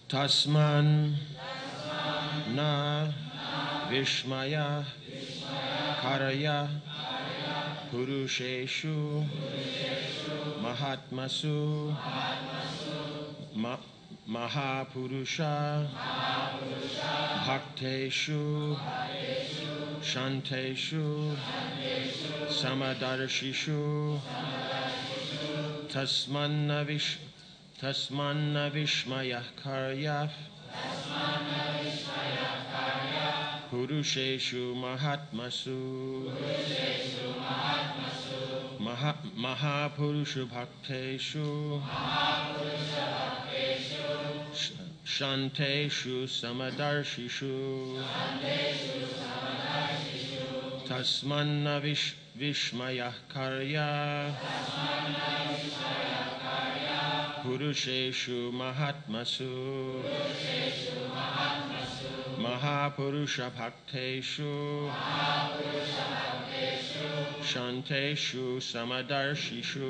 Tasman na vishmaya karaya purusheshu mahatmasu mahapurusha bhakteshu shanteshu samadarshishu tasmanna vishmaya karya purusheshu mahatmasu mahapurusha bhakteshu shanteshu samadarshishu tasmanna vishmaya karya purusheshu mahatmasu mahapurusha bhakteshu shanteshu samadarshishu.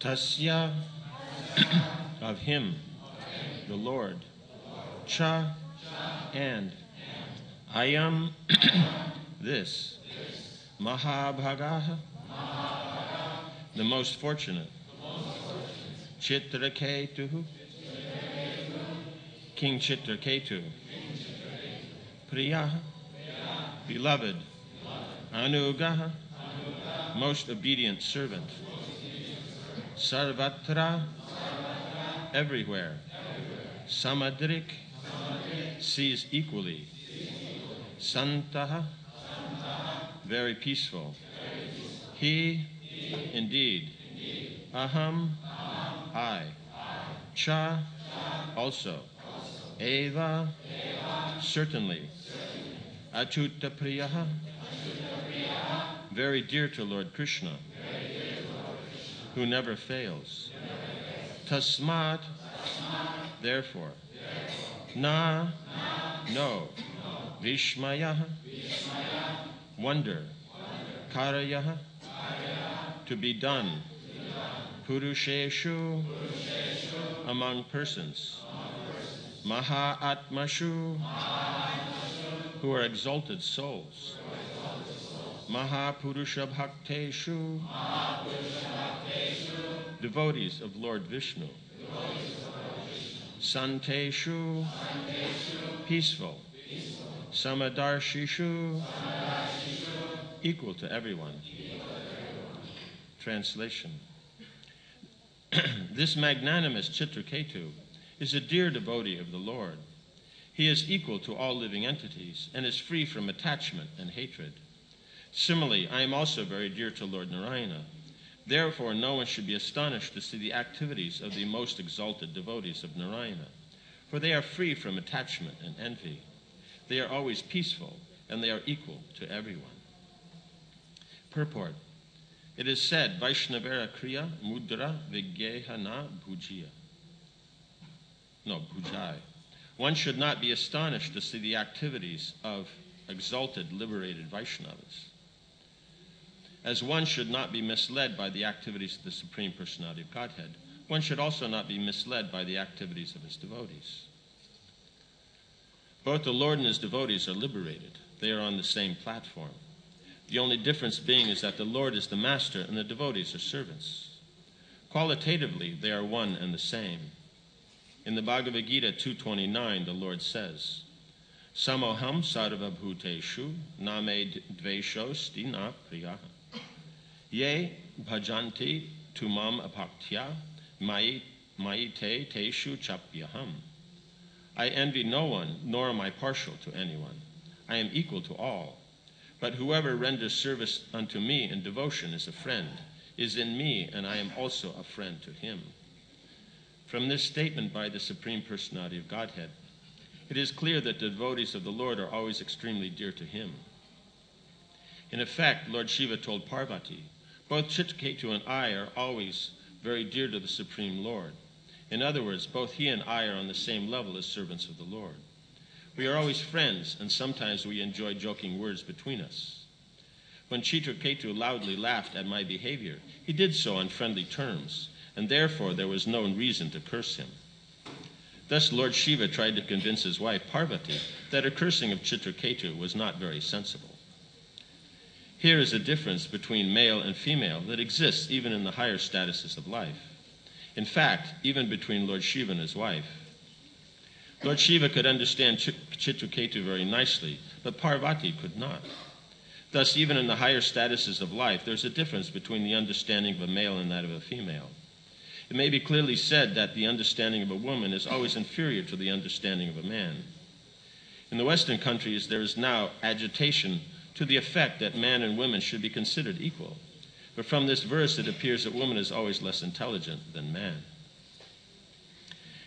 Tasya, of him, the Lord. Cha, and. Ayam, this. Mahabhagaha, the most fortunate. Chitraketu, King Chitraketu. Priyaha, beloved. Anugaha, most obedient servant. Sarvatra, everywhere. Samadrik, sees equally. Santaha, very peaceful. He, indeed. Aham, I. Cha, also. Eva, certainly. Achuta Priyaha, very dear to Lord Krishna, who never fails. Tasmat, therefore. Na, no. Vishmaya, wonder. Karayaha, to be done, Purusheshu, among persons, Maha-atmashu, who are exalted souls, Maha-purusha-bhakteshu, devotees of Lord Vishnu, Santeshu, peaceful, Samadarshishu, equal to everyone. Translation. This magnanimous Chitraketu is a dear devotee of the Lord. He is equal to all living entities and is free from attachment and hatred. Similarly, I am also very dear to Lord Narayana. Therefore, no one should be astonished to see the activities of the most exalted devotees of Narayana, for they are free from attachment and envy. They are always peaceful, and they are equal to everyone. Purport. It is said, Vaishnavara kriya mudra vigyehana bhujaya. No, bhujai. One should not be astonished to see the activities of exalted, liberated Vaishnavas. As one should not be misled by the activities of the Supreme Personality of Godhead, one should also not be misled by the activities of his devotees. Both the Lord and his devotees are liberated. They are on the same platform. The only difference being is that the Lord is the master and the devotees are servants. Qualitatively, they are one and the same. In the Bhagavad Gita 2.29, the Lord says, Samoham sarva bhuteshu name dveshosti na priyaha. Ye bhajanti tumam apaktya maite teshu chapyaham. I envy no one, nor am I partial to anyone. I am equal to all. But whoever renders service unto me in devotion is a friend, is in me, and I am also a friend to him. From this statement by the Supreme Personality of Godhead, it is clear that the devotees of the Lord are always extremely dear to him. In effect, Lord Shiva told Parvati, both Chitraketu and I are always very dear to the Supreme Lord. In other words, both he and I are on the same level as servants of the Lord. We are always friends, and sometimes we enjoy joking words between us. When Chitraketu loudly laughed at my behavior, he did so on friendly terms, and therefore there was no reason to curse him. Thus Lord Shiva tried to convince his wife Parvati that a cursing of Chitraketu was not very sensible. Here is a difference between male and female that exists even in the higher statuses of life. In fact, even between Lord Shiva and his wife. Lord Shiva could understand Chitraketu very nicely, but Parvati could not. Thus, even in the higher statuses of life, there's a difference between the understanding of a male and that of a female. It may be clearly said that the understanding of a woman is always inferior to the understanding of a man. In the Western countries, there is now agitation to the effect that man and women should be considered equal. But from this verse, it appears that woman is always less intelligent than man.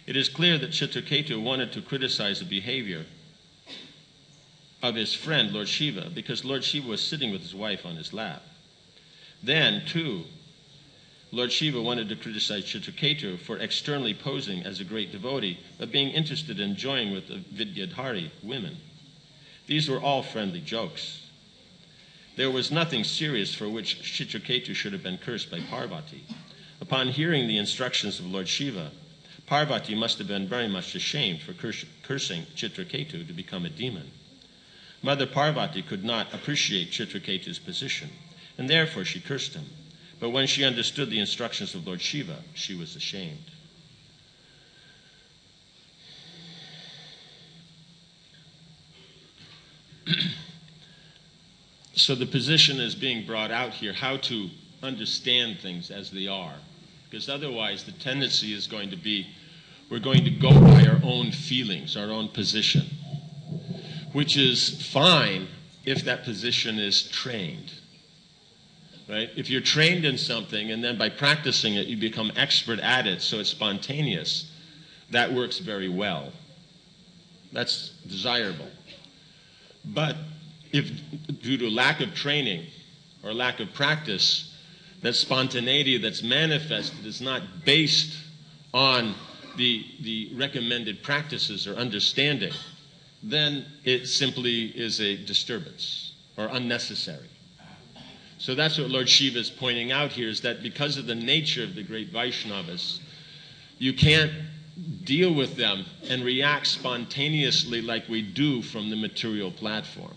It is clear that Chitraketu wanted to criticize the behavior of his friend, Lord Shiva, because Lord Shiva was sitting with his wife on his lap. Then, too, Lord Shiva wanted to criticize Chitraketu for externally posing as a great devotee, but being interested in enjoying with the Vidyadhari women. These were all friendly jokes. There was nothing serious for which Chitraketu should have been cursed by Parvati. Upon hearing the instructions of Lord Shiva, Parvati must have been very much ashamed for cursing Chitraketu to become a demon. Mother Parvati could not appreciate Chitraketu's position, and therefore she cursed him. But when she understood the instructions of Lord Shiva, she was ashamed. So the position is being brought out here, how to understand things as they are. Because otherwise the tendency is going to be, we're going to go by our own feelings, our own position, which is fine if that position is trained. Right? If you're trained in something and then by practicing it you become expert at it so it's spontaneous, that works very well. That's desirable. But if due to lack of training or lack of practice, that spontaneity that's manifested is not based on the recommended practices or understanding, then it simply is a disturbance or unnecessary. So that's what Lord Shiva is pointing out here, is that because of the nature of the great Vaishnavas, you can't deal with them and react spontaneously like we do from the material platform.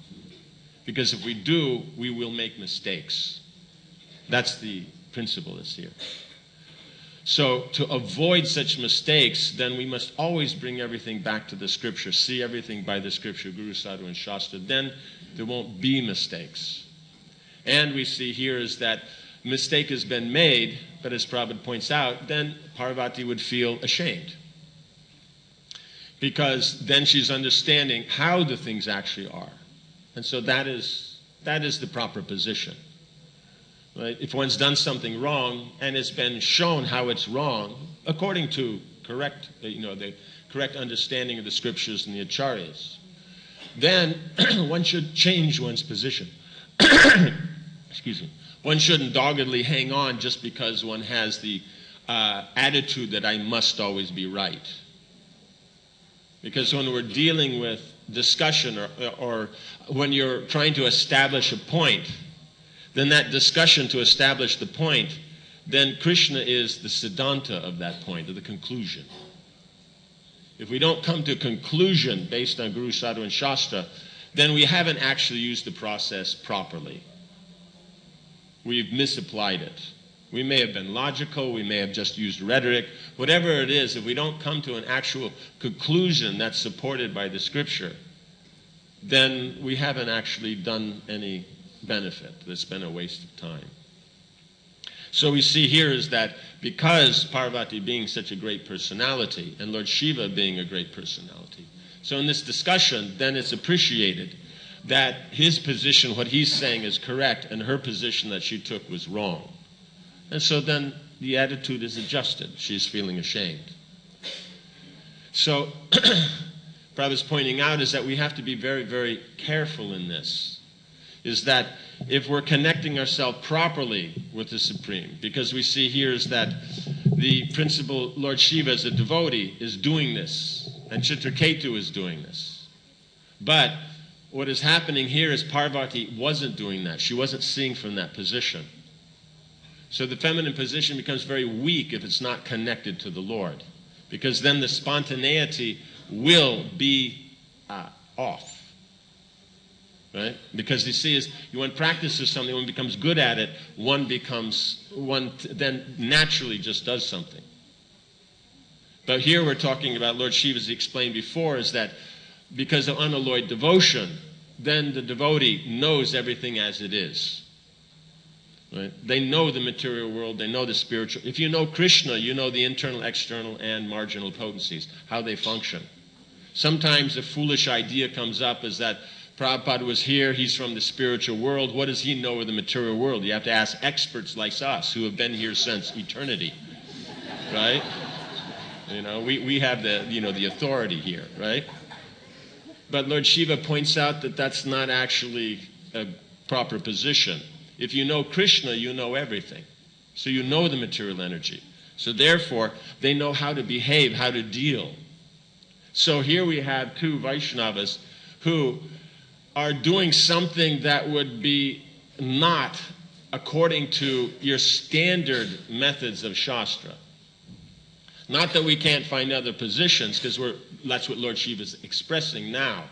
Because if we do, we will make mistakes. That's the principle that's here. So to avoid such mistakes, then we must always bring everything back to the Scripture, see everything by the Scripture, Guru, Sadhu, and Shastra. Then there won't be mistakes. And we see here is that mistake has been made, but as Prabhupada points out, then Parvati would feel ashamed. Because then she's understanding how the things actually are. And so that is the proper position. Right? If one's done something wrong and it's been shown how it's wrong, according to the correct understanding of the Scriptures and the Acharyas, then one should change one's position. Excuse me. One shouldn't doggedly hang on just because one has the attitude that I must always be right. Because when we're dealing with discussion or when you're trying to establish a point, then that discussion to establish the point, then Krishna is the siddhanta of that point, of the conclusion. If we don't come to a conclusion based on Guru, Sadhu, and Shastra, then we haven't actually used the process properly. We've misapplied it. We may have been logical, we may have just used rhetoric. Whatever it is, if we don't come to an actual conclusion that's supported by the Scripture, then we haven't actually done any benefit. It's been a waste of time. So we see here is that because Parvati being such a great personality and Lord Shiva being a great personality, so in this discussion, then it's appreciated that his position, what he's saying is correct, and her position that she took was wrong. And so then the attitude is adjusted. She's feeling ashamed. So Prabhupada's pointing out is that we have to be very, very careful in this. Is that if we're connecting ourselves properly with the Supreme, because we see here is that the principal Lord Shiva as a devotee is doing this, and Chitraketu is doing this. But what is happening here is Parvati wasn't doing that. She wasn't seeing from that position. So the feminine position becomes very weak if it's not connected to the Lord, because then the spontaneity will be off. Right? Because you see, is when one practices something, one becomes good at it, one then naturally just does something. But here we're talking about Lord Shiva, as he explained before, is that because of unalloyed devotion, then the devotee knows everything as it is. Right? They know the material world, they know the spiritual. If you know Krishna, you know the internal, external, and marginal potencies, how they function. Sometimes a foolish idea comes up is that Prabhupada was here, he's from the spiritual world, what does he know of the material world? You have to ask experts like us who have been here since eternity, right? You know, we have the authority here, right? But Lord Shiva points out that that's not actually a proper position. If you know Krishna, you know everything. So you know the material energy. So therefore, they know how to behave, how to deal. So here we have two Vaishnavas who are doing something that would be not according to your standard methods of Shastra. Not that we can't find other positions, because that's what Lord Shiva is expressing now.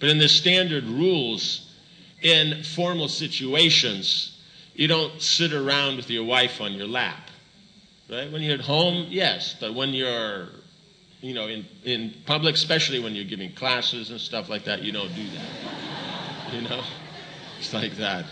But in the standard rules, in formal situations, you don't sit around with your wife on your lap. Right? When you're at home, yes, but when you're in public, especially when you're giving classes and stuff like that, you don't do that. It's like that.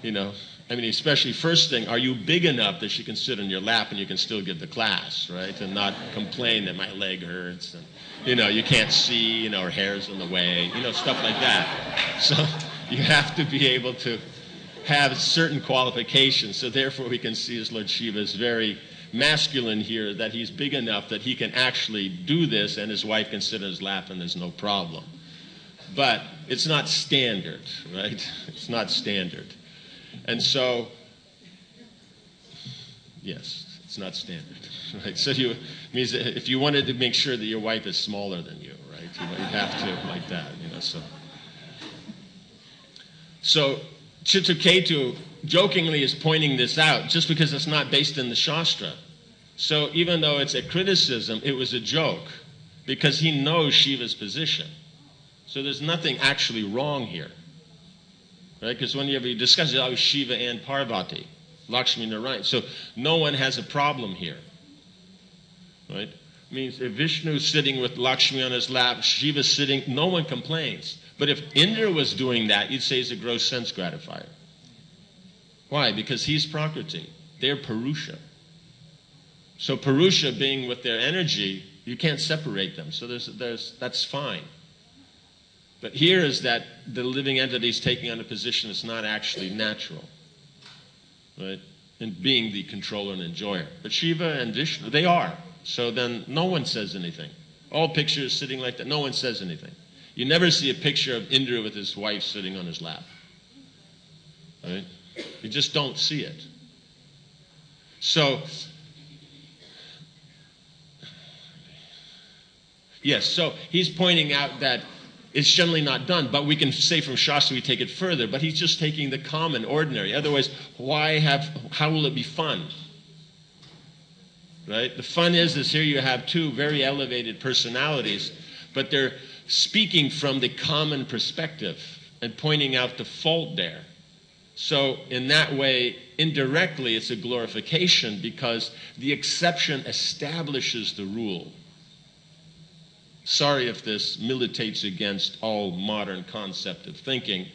I mean, especially first thing, are you big enough that she can sit on your lap and you can still give the class, right? And not complain that my leg hurts and, you can't see, her hair's in the way, stuff like that. So you have to be able to have certain qualifications. So therefore we can see as Lord Shiva is very masculine here, that he's big enough that he can actually do this and his wife can sit on his lap and there's no problem. But it's not standard, right? It's not standard. And so, yes, it's not standard, right? So means that if you wanted to make sure that your wife is smaller than you, right? You have to like that, So Chitraketu jokingly is pointing this out just because it's not based in the Shastra. So even though it's a criticism, it was a joke because he knows Shiva's position. So there's nothing actually wrong here. Right? Because whenever you discuss it, always Shiva and Parvati, Lakshmi Narayan. So no one has a problem here. Right? Means if Vishnu's sitting with Lakshmi on his lap, Shiva's sitting, no one complains. But if Indra was doing that, you'd say he's a gross sense gratifier. Why? Because he's Prakriti. They're Purusha. So Purusha being with their energy, you can't separate them. So that's fine. But here is that the living entity is taking on a position that's not actually natural. Right? And being the controller and enjoyer. But Shiva and Vishnu, they are. So then no one says anything. All pictures sitting like that, no one says anything. You never see a picture of Indra with his wife sitting on his lap. Right? You just don't see it. So, yes, so he's pointing out that it's generally not done, but we can say from Shastra we take it further, but he's just taking the common, ordinary. Otherwise, how will it be fun? Right? The fun is here you have two very elevated personalities, but they're speaking from the common perspective and pointing out the fault there. So in that way, indirectly, it's a glorification because the exception establishes the rule. Sorry if this militates against all modern concept of thinking,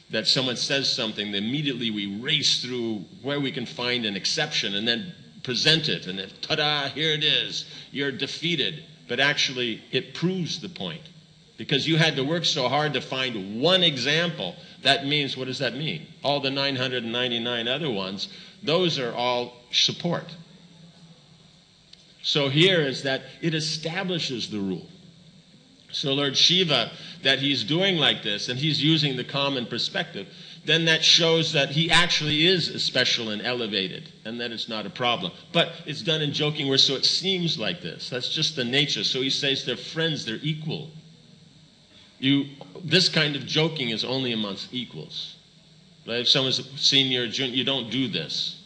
that someone says something, then immediately we race through where we can find an exception and then present it, and then, ta-da, here it is, you're defeated. But actually, it proves the point. Because you had to work so hard to find one example, that means, what does that mean? All the 999 other ones, those are all support. So here is that it establishes the rule. So Lord Shiva, that he's doing like this, and he's using the common perspective, then that shows that he actually is special and elevated, and that it's not a problem. But it's done in joking where so it seems like this. That's just the nature. So he says they're friends, they're equal. This kind of joking is only amongst equals. Right? If someone's senior, junior, you don't do this.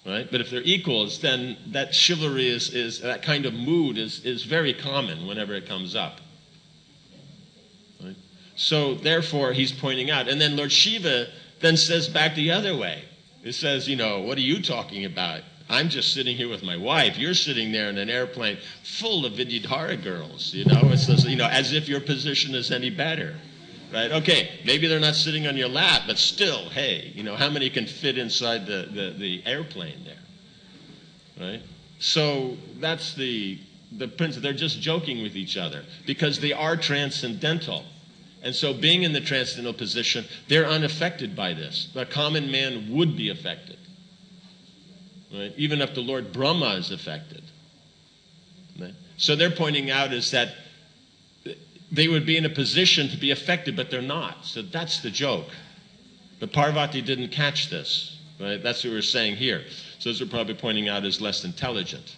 Right? But if they're equals, then that chivalry is that kind of mood is very common whenever it comes up. Right? So therefore, he's pointing out. And then Lord Shiva then says back the other way. It says, what are you talking about? I'm just sitting here with my wife. You're sitting there in an airplane full of Vidyapurna girls. It's as if your position is any better. Right? Okay, maybe they're not sitting on your lap, but still, hey, how many can fit inside the airplane there? Right? So that's the principle. They're just joking with each other because they are transcendental. And so being in the transcendental position, they're unaffected by this. The common man would be affected. Right? Even if the Lord Brahma is affected. Right? So they're pointing out is that they would be in a position to be affected, but they're not. So that's the joke. But Parvati didn't catch this. Right? That's what we're saying here. So those are probably pointing out as less intelligent.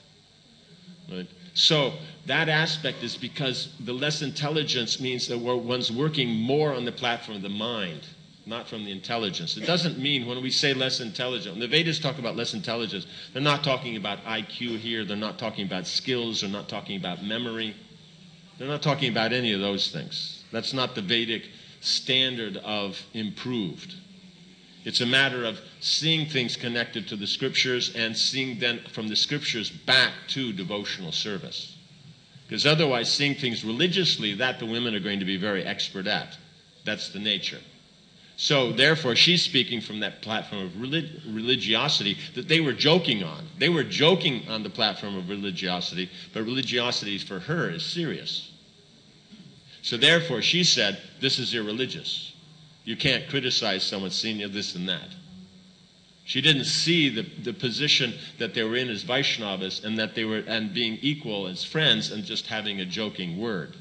Right? So that aspect is because the less intelligence means that one's working more on the platform of the mind, not from the intelligence. It doesn't mean when we say less intelligent, when the Vedas talk about less intelligence, they're not talking about IQ here, they're not talking about skills, they're not talking about memory. They're not talking about any of those things. That's not the Vedic standard of improved. It's a matter of seeing things connected to the scriptures and seeing then from the scriptures back to devotional service. Because otherwise, seeing things religiously, that the women are going to be very expert at. That's the nature. So therefore, she's speaking from that platform of religiosity that they were joking on. They were joking on the platform of religiosity, but religiosity for her is serious. So therefore, she said, this is irreligious. You can't criticize someone senior this and that. She didn't see the position that they were in as Vaishnavas and that they were and being equal as friends and just having a joking word.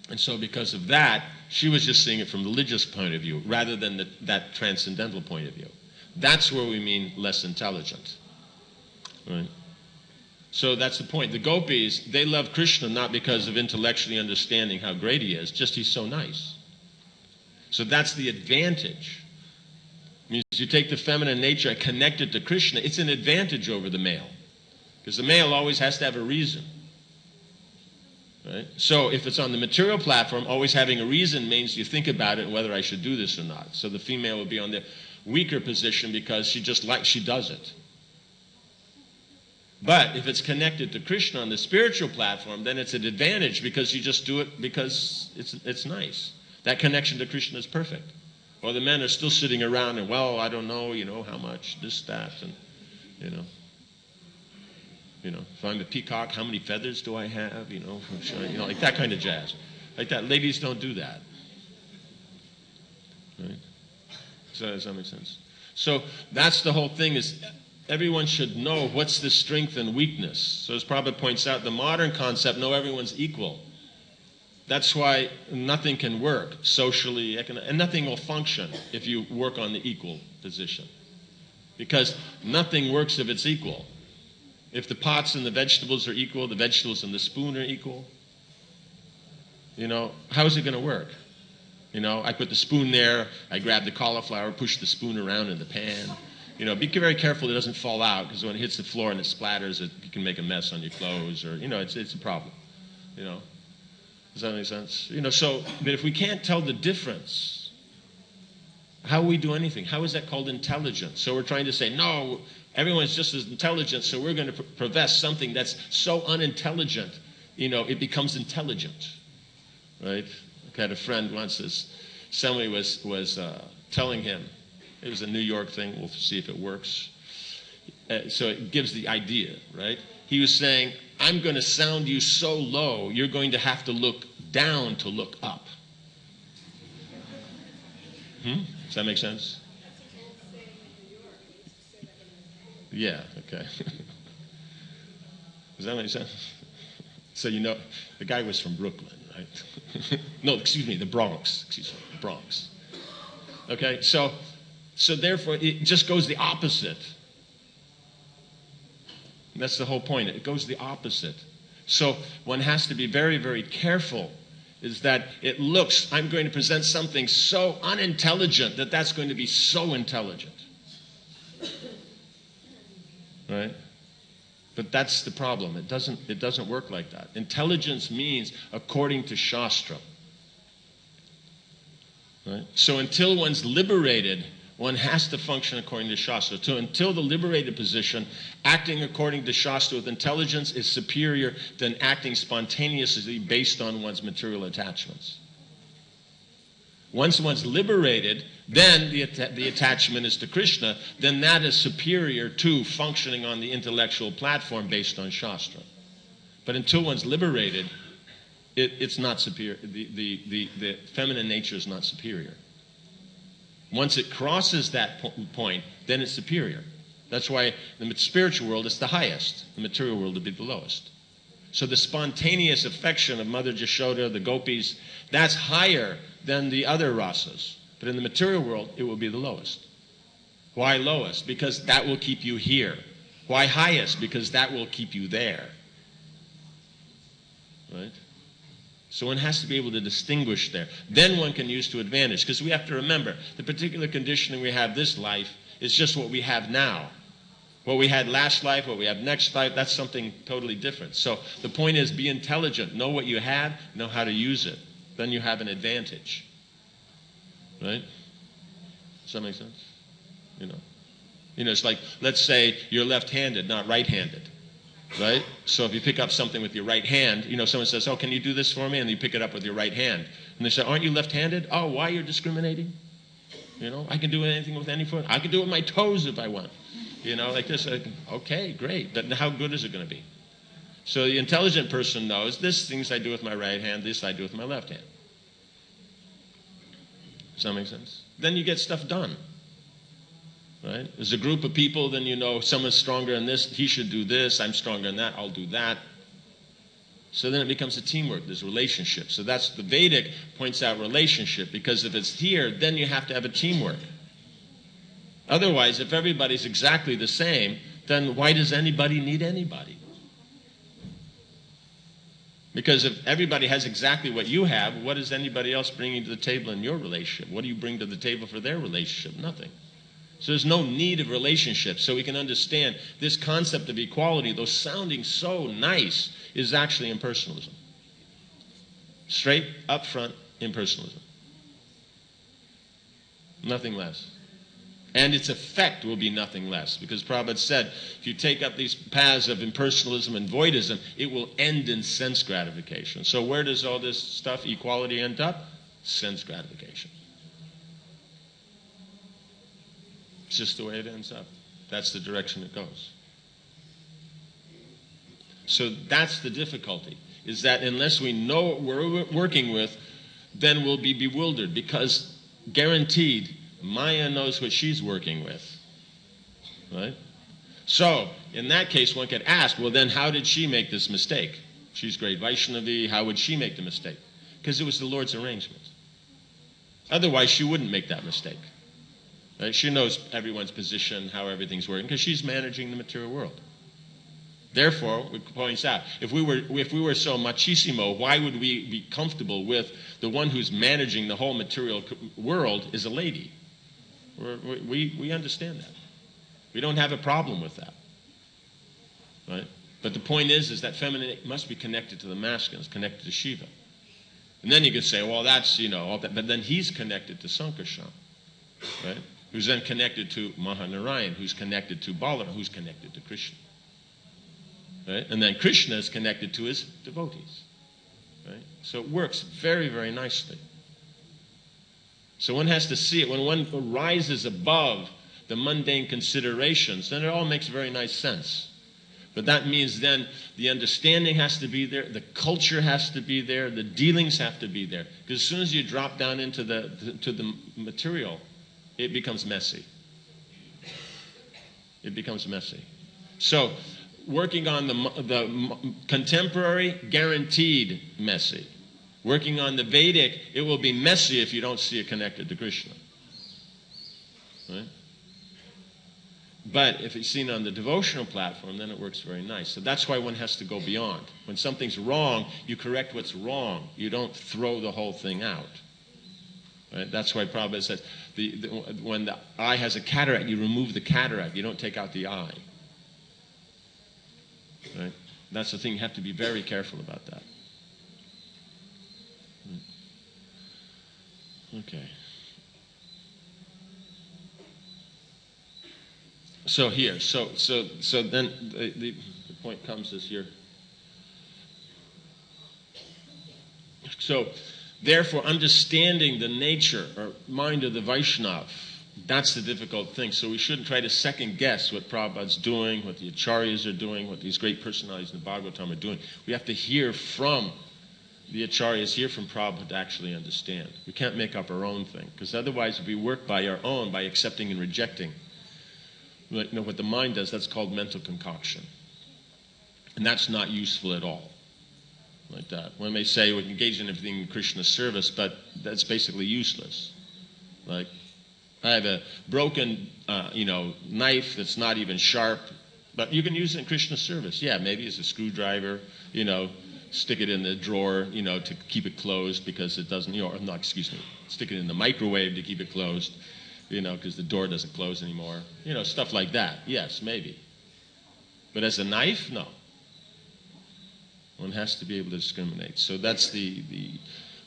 And so because of that, she was just seeing it from the religious point of view rather than that transcendental point of view. That's where we mean less intelligent. Right? So that's the point. The gopis, they love Krishna not because of intellectually understanding how great he is, just he's so nice. So that's the advantage. It means you take the feminine nature and connect it to Krishna, it's an advantage over the male. Because the male always has to have a reason. Right? So if it's on the material platform, always having a reason means you think about it and whether I should do this or not. So the female would be on the weaker position because she does it. But if it's connected to Krishna on the spiritual platform, then it's an advantage because you just do it because it's nice. That connection to Krishna is perfect. Or the men are still sitting around and, well, I don't know, how much, this, that, and, if I'm a peacock, how many feathers do I have, like that kind of jazz. Like that. Ladies don't do that. Right? So does that make sense? So that's the whole thing is everyone should know what's the strength and weakness. So as Prabhupada points out, the modern concept, no, everyone's equal. That's why nothing can work socially, and nothing will function if you work on the equal position. Because nothing works if it's equal. If the pots and the vegetables are equal, the vegetables and the spoon are equal, how is it going to work? I put the spoon there, I grab the cauliflower, push the spoon around in the pan. Be very careful it doesn't fall out, because when it hits the floor and it splatters, you can make a mess on your clothes, or, it's a problem. Does that make sense? But if we can't tell the difference, how will we do anything? How is that called intelligence? So we're trying to say, no, everyone's just as intelligent, so we're going to profess something that's so unintelligent, it becomes intelligent, right? I had a friend once, somebody was telling him, it was a New York thing, we'll see if it works. So it gives the idea, right? He was saying, I'm going to sound you so low, you're going to have to look down to look up. Does that make sense? Yeah, okay. Does that make sense? So the guy was from Brooklyn, right? No, excuse me, the Bronx. Bronx. Okay, so therefore it just goes the opposite. That's the whole point. It goes the opposite. So one has to be very, very careful, is that it looks, I'm going to present something so unintelligent that's going to be so intelligent. Right? But that's the problem. It doesn't work like that. Intelligence means according to Shastra. Right? So until one's liberated, one has to function according to Shastra. So until the liberated position, acting according to Shastra with intelligence is superior than acting spontaneously based on one's material attachments. Once one's liberated, then the attachment is to Krishna, then that is superior to functioning on the intellectual platform based on Shastra. But until one's liberated, it's not superior. The feminine nature is not superior. Once it crosses that point, then it's superior. That's why in the spiritual world it's the highest. The material world would be the lowest. So the spontaneous affection of Mother Jashoda, the gopis, that's higher than the other rasas. But in the material world, it will be the lowest. Why lowest? Because that will keep you here. Why highest? Because that will keep you there. Right? So one has to be able to distinguish there. Then one can use to advantage. Because we have to remember, the particular conditioning we have this life is just what we have now. What we had last life, what we have next life, that's something totally different. So the point is, be intelligent. Know what you have, know how to use it. Then you have an advantage. Right? Does that make sense? It's like, let's say you're left-handed, not right-handed. Right? So if you pick up something with your right hand, someone says, oh, can you do this for me? And you pick it up with your right hand. And they say, aren't you left-handed? Oh, why you're discriminating? I can do anything with any foot. I can do it with my toes if I want. Like this. Okay, great. But how good is it going to be? So the intelligent person knows, this things I do with my right hand, this I do with my left hand. Does that make sense? Then you get stuff done. Right? There's a group of people, then someone's stronger in this, he should do this, I'm stronger in that, I'll do that. So then it becomes a teamwork, there's relationships. So that's, the Vedic points out relationship, because if it's here, then you have to have a teamwork. Otherwise, if everybody's exactly the same, then why does anybody need anybody? Because if everybody has exactly what you have, what is anybody else bringing to the table in your relationship? What do you bring to the table for their relationship? Nothing. So there's no need of relationships. So we can understand this concept of equality, though sounding so nice, is actually impersonalism. Straight up front impersonalism. Nothing less. And its effect will be nothing less. Because Prabhupada said, if you take up these paths of impersonalism and voidism, it will end in sense gratification. So where does all this stuff, equality, end up? Sense gratification. It's just the way it ends up. That's the direction it goes. So that's the difficulty, is that unless we know what we're working with, then we'll be bewildered, because guaranteed, Maya knows what she's working with. Right? So, in that case, one could ask, well, then how did she make this mistake? She's great Vaishnavi, how would she make the mistake? Because it was the Lord's arrangement. Otherwise, she wouldn't make that mistake. Right? She knows everyone's position, how everything's working, because she's managing the material world. Therefore, it points out, if we were so machismo, why would we be comfortable with the one who's managing the whole material world is a lady? We understand that. We don't have a problem with that. Right? But the point is that feminine must be connected to the masculine, it's connected to Shiva. And then you can say, well, that's, all that. But then he's connected to Sankarshan, right? Who's then connected to Mahanarayan, who's connected to Balarama, who's connected to Krishna. Right? And then Krishna is connected to his devotees. Right? So it works very, very nicely. So one has to see it. When one rises above the mundane considerations, then it all makes very nice sense. But that means then the understanding has to be there, the culture has to be there, the dealings have to be there. Because as soon as you drop down into the material, it becomes messy. It becomes messy. So working on the contemporary, guaranteed messy. Working on the Vedic, it will be messy if you don't see it connected to Krishna. Right? But if it's seen on the devotional platform, then it works very nice. So that's why one has to go beyond. When something's wrong, you correct what's wrong. You don't throw the whole thing out. Right? That's why Prabhupada says, when the eye has a cataract, you remove the cataract. You don't take out the eye. Right? That's the thing. You have to be very careful about that. Okay. So here, so then the point comes is here. So, therefore, understanding the nature or mind of the Vaishnava, that's the difficult thing. So we shouldn't try to second guess what Prabhupada's doing, what the Acharyas are doing, what these great personalities in the Bhagavatam are doing. We have to hear from the Acharyas, hear from Prabhupada to actually understand. We can't make up our own thing, because otherwise if we work by our own, by accepting and rejecting, what the mind does, that's called mental concoction. And that's not useful at all. Like that. One may say we engage in everything in Krishna's service, but that's basically useless. Like, I have a broken, knife that's not even sharp, but you can use it in Krishna's service. Yeah, maybe as a screwdriver, stick it in the drawer, to keep it closed because it doesn't, stick it in the microwave to keep it closed, because the door doesn't close anymore. Stuff like that. Yes, maybe. But as a knife, no. One has to be able to discriminate. So that's the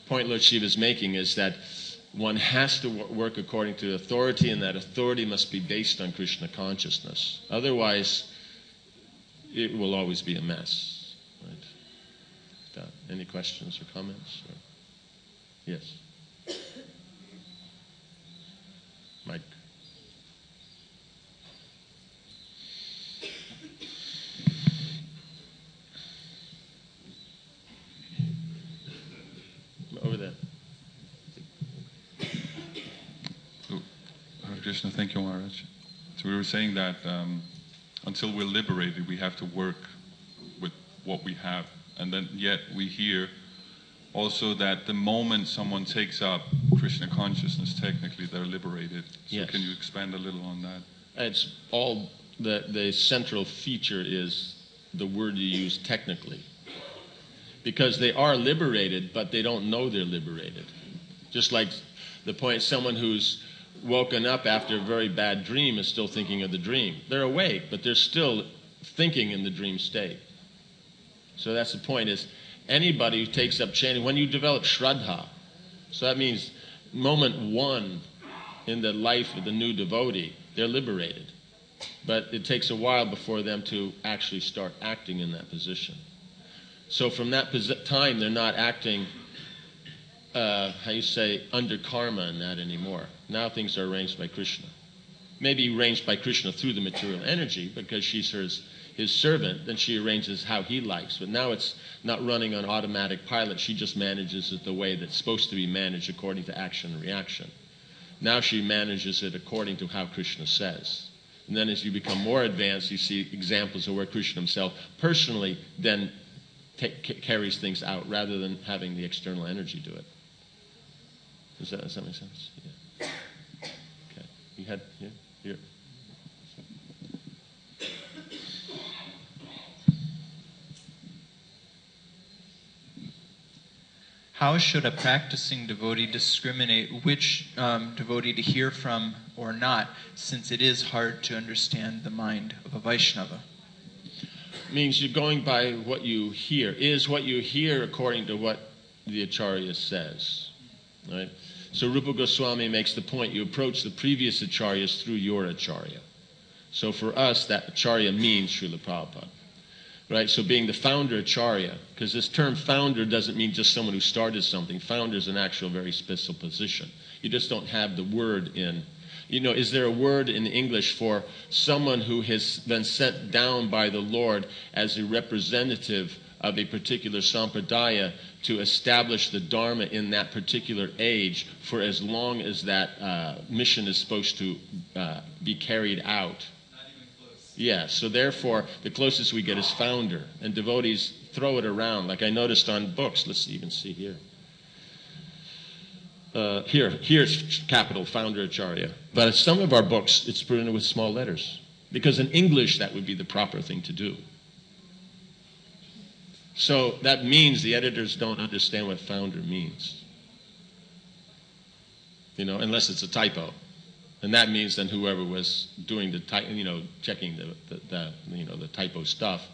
point Lord Shiva is making, is that one has to work according to authority, and that authority must be based on Krishna consciousness. Otherwise, it will always be a mess. Right? Any questions or comments? Or? Yes. Mike. Over there. Hare Krishna, thank you, Maharaj. So we were saying that until we're liberated, we have to work with what we have. And then yet we hear also that the moment someone takes up Krishna consciousness, technically they're liberated. So yes. Can you expand a little on that? It's all, the central feature is the word you use, technically. because they are liberated, but they don't know they're liberated. Just like the point, someone who's woken up after a very bad dream is still thinking of the dream. They're awake, but they're still thinking in the dream state. So that's the point, is anybody who takes up chanting, when you develop Shraddha, so that means moment one in the life of the new devotee, they're liberated. But it takes a while before them to actually start acting in that position. So from that time, they're not acting, under karma and that anymore. Now things are arranged by Krishna. Maybe arranged by Krishna through the material energy, because she's his servant, then she arranges how he likes. But now it's not running on automatic pilot. She just manages it the way that's supposed to be managed, according to action and reaction. Now she manages it according to how Krishna says. And then as you become more advanced, you see examples of where Krishna himself personally then carries things out, rather than having the external energy do it. Does that make sense? Yeah. Okay. You had here. How should a practicing devotee discriminate which devotee to hear from or not, since it is hard to understand the mind of a Vaishnava? Means you're going by what you hear. Is what you hear according to what the Acharya says. Right? So Rupa Goswami makes the point, you approach the previous Acharyas through your Acharya. So for us, that Acharya means Srila Prabhupada. Right? So being the founder Acharya, because this term founder doesn't mean just someone who started something. Founder is an actual very special position. You just don't have the word in. Is there a word in English for someone who has been sent down by the Lord as a representative of a particular sampradaya to establish the Dharma in that particular age for as long as that mission is supposed to be carried out? Yeah, so therefore, the closest we get is founder, and devotees throw it around. Like I noticed on books, let's even see here. Here's capital, founder Acharya. But some of our books, it's printed with small letters, because in English, that would be the proper thing to do. So that means the editors don't understand what founder means, unless it's a typo. And that means then whoever was doing the checking the typo stuff,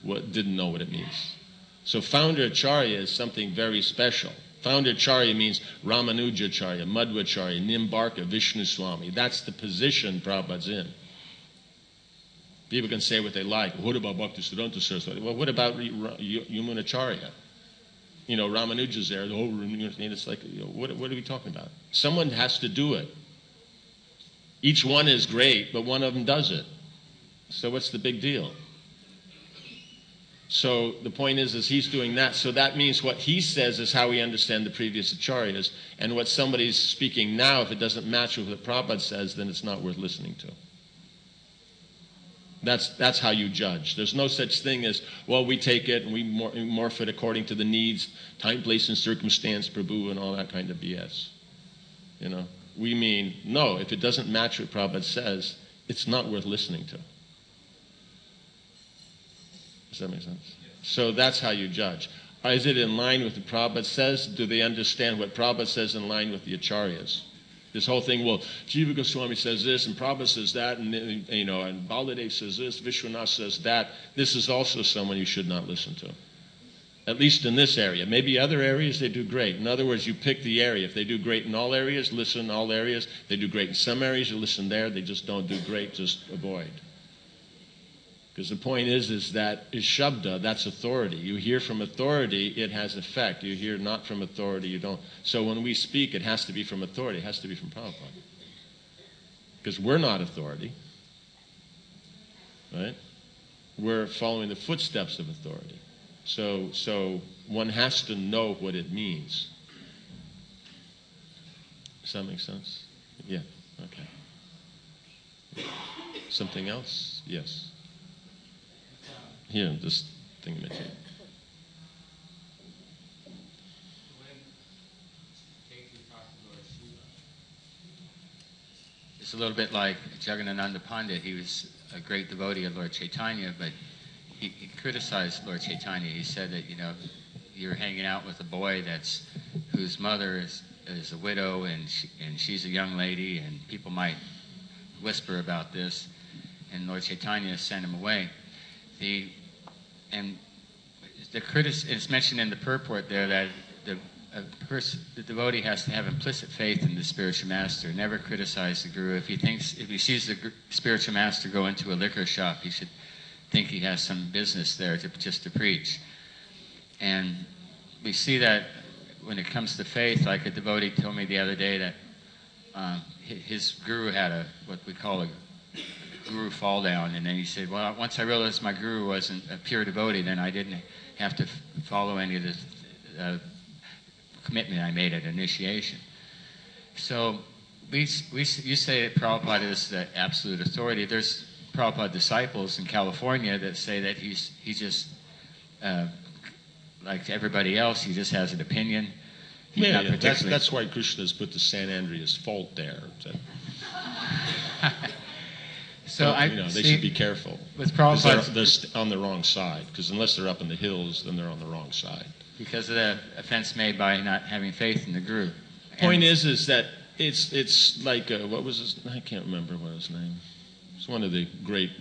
didn't know what it means. So founder Acharya is something very special. Founder Acharya means Ramanuja Acharya, Madhvacharya, Nimbarka, Vishnu Swami. That's the position Prabhupada's in. People can say what they like. What about Bhakti Siddhanta Saraswati? Well, what about Yamuna Acharya? Ramanuja's there. It's like, what are we talking about? Someone has to do it. Each one is great, but one of them does it. So what's the big deal? So the point is he's doing that. So that means what he says is how we understand the previous acharyas. And what somebody's speaking now, if it doesn't match with what Prabhupada says, then it's not worth listening to. That's how you judge. There's no such thing as, well, we take it and we morph it according to the needs, time, place, and circumstance, Prabhu, and all that kind of BS. We mean, no, if it doesn't match what Prabhupada says, it's not worth listening to. Does that make sense? So that's how you judge. Is it in line with what Prabhupada says? Do they understand what Prabhupada says in line with the acharyas? This whole thing, well, Jiva Goswami says this, and Prabhupada says that, and and Baladev says this, Vishwanath says that. This is also someone you should not listen to. At least in this area. Maybe other areas they do great. In other words, you pick the area. If they do great in all areas, listen in all areas. They do great in some areas, you listen there. They just don't do great, just avoid. Because the point is that is Shabda, that's authority. You hear from authority, it has effect. You hear not from authority, you don't. So when we speak, it has to be from authority. It has to be from Prabhupada. Because we're not authority. Right? We're following the footsteps of authority. So one has to know what it means. Does that make sense? Yeah, okay. Something else? Yes. Here, this thingamajig. It's a little bit like Jagannananda Pandit. He was a great devotee of Lord Chaitanya, but he criticized Lord Chaitanya. He said that, you're hanging out with a boy whose mother is a widow, and she's a young lady, and people might whisper about this, and Lord Chaitanya sent him away. It's mentioned in the purport there that the devotee has to have implicit faith in the spiritual master. Never criticize the guru. If he sees the spiritual master go into a liquor shop, he should think he has some business there just to preach. And we see that when it comes to faith, like a devotee told me the other day that his guru had what we call a guru fall down, and then he said, well, once I realized my guru wasn't a pure devotee, then I didn't have to follow any of the commitment I made at initiation. So you say that Prabhupada is the absolute authority. There's Prabhupada disciples in California that say that he just like everybody else, he just has an opinion. That's why Krishna's put the San Andreas fault there. So they should be careful. With Prabhupada, they're on the wrong side, because unless they're up in the hills, then they're on the wrong side. Because of the offense made by not having faith in the guru. Point is that it's like what was his? I can't remember what his name. It's one of the great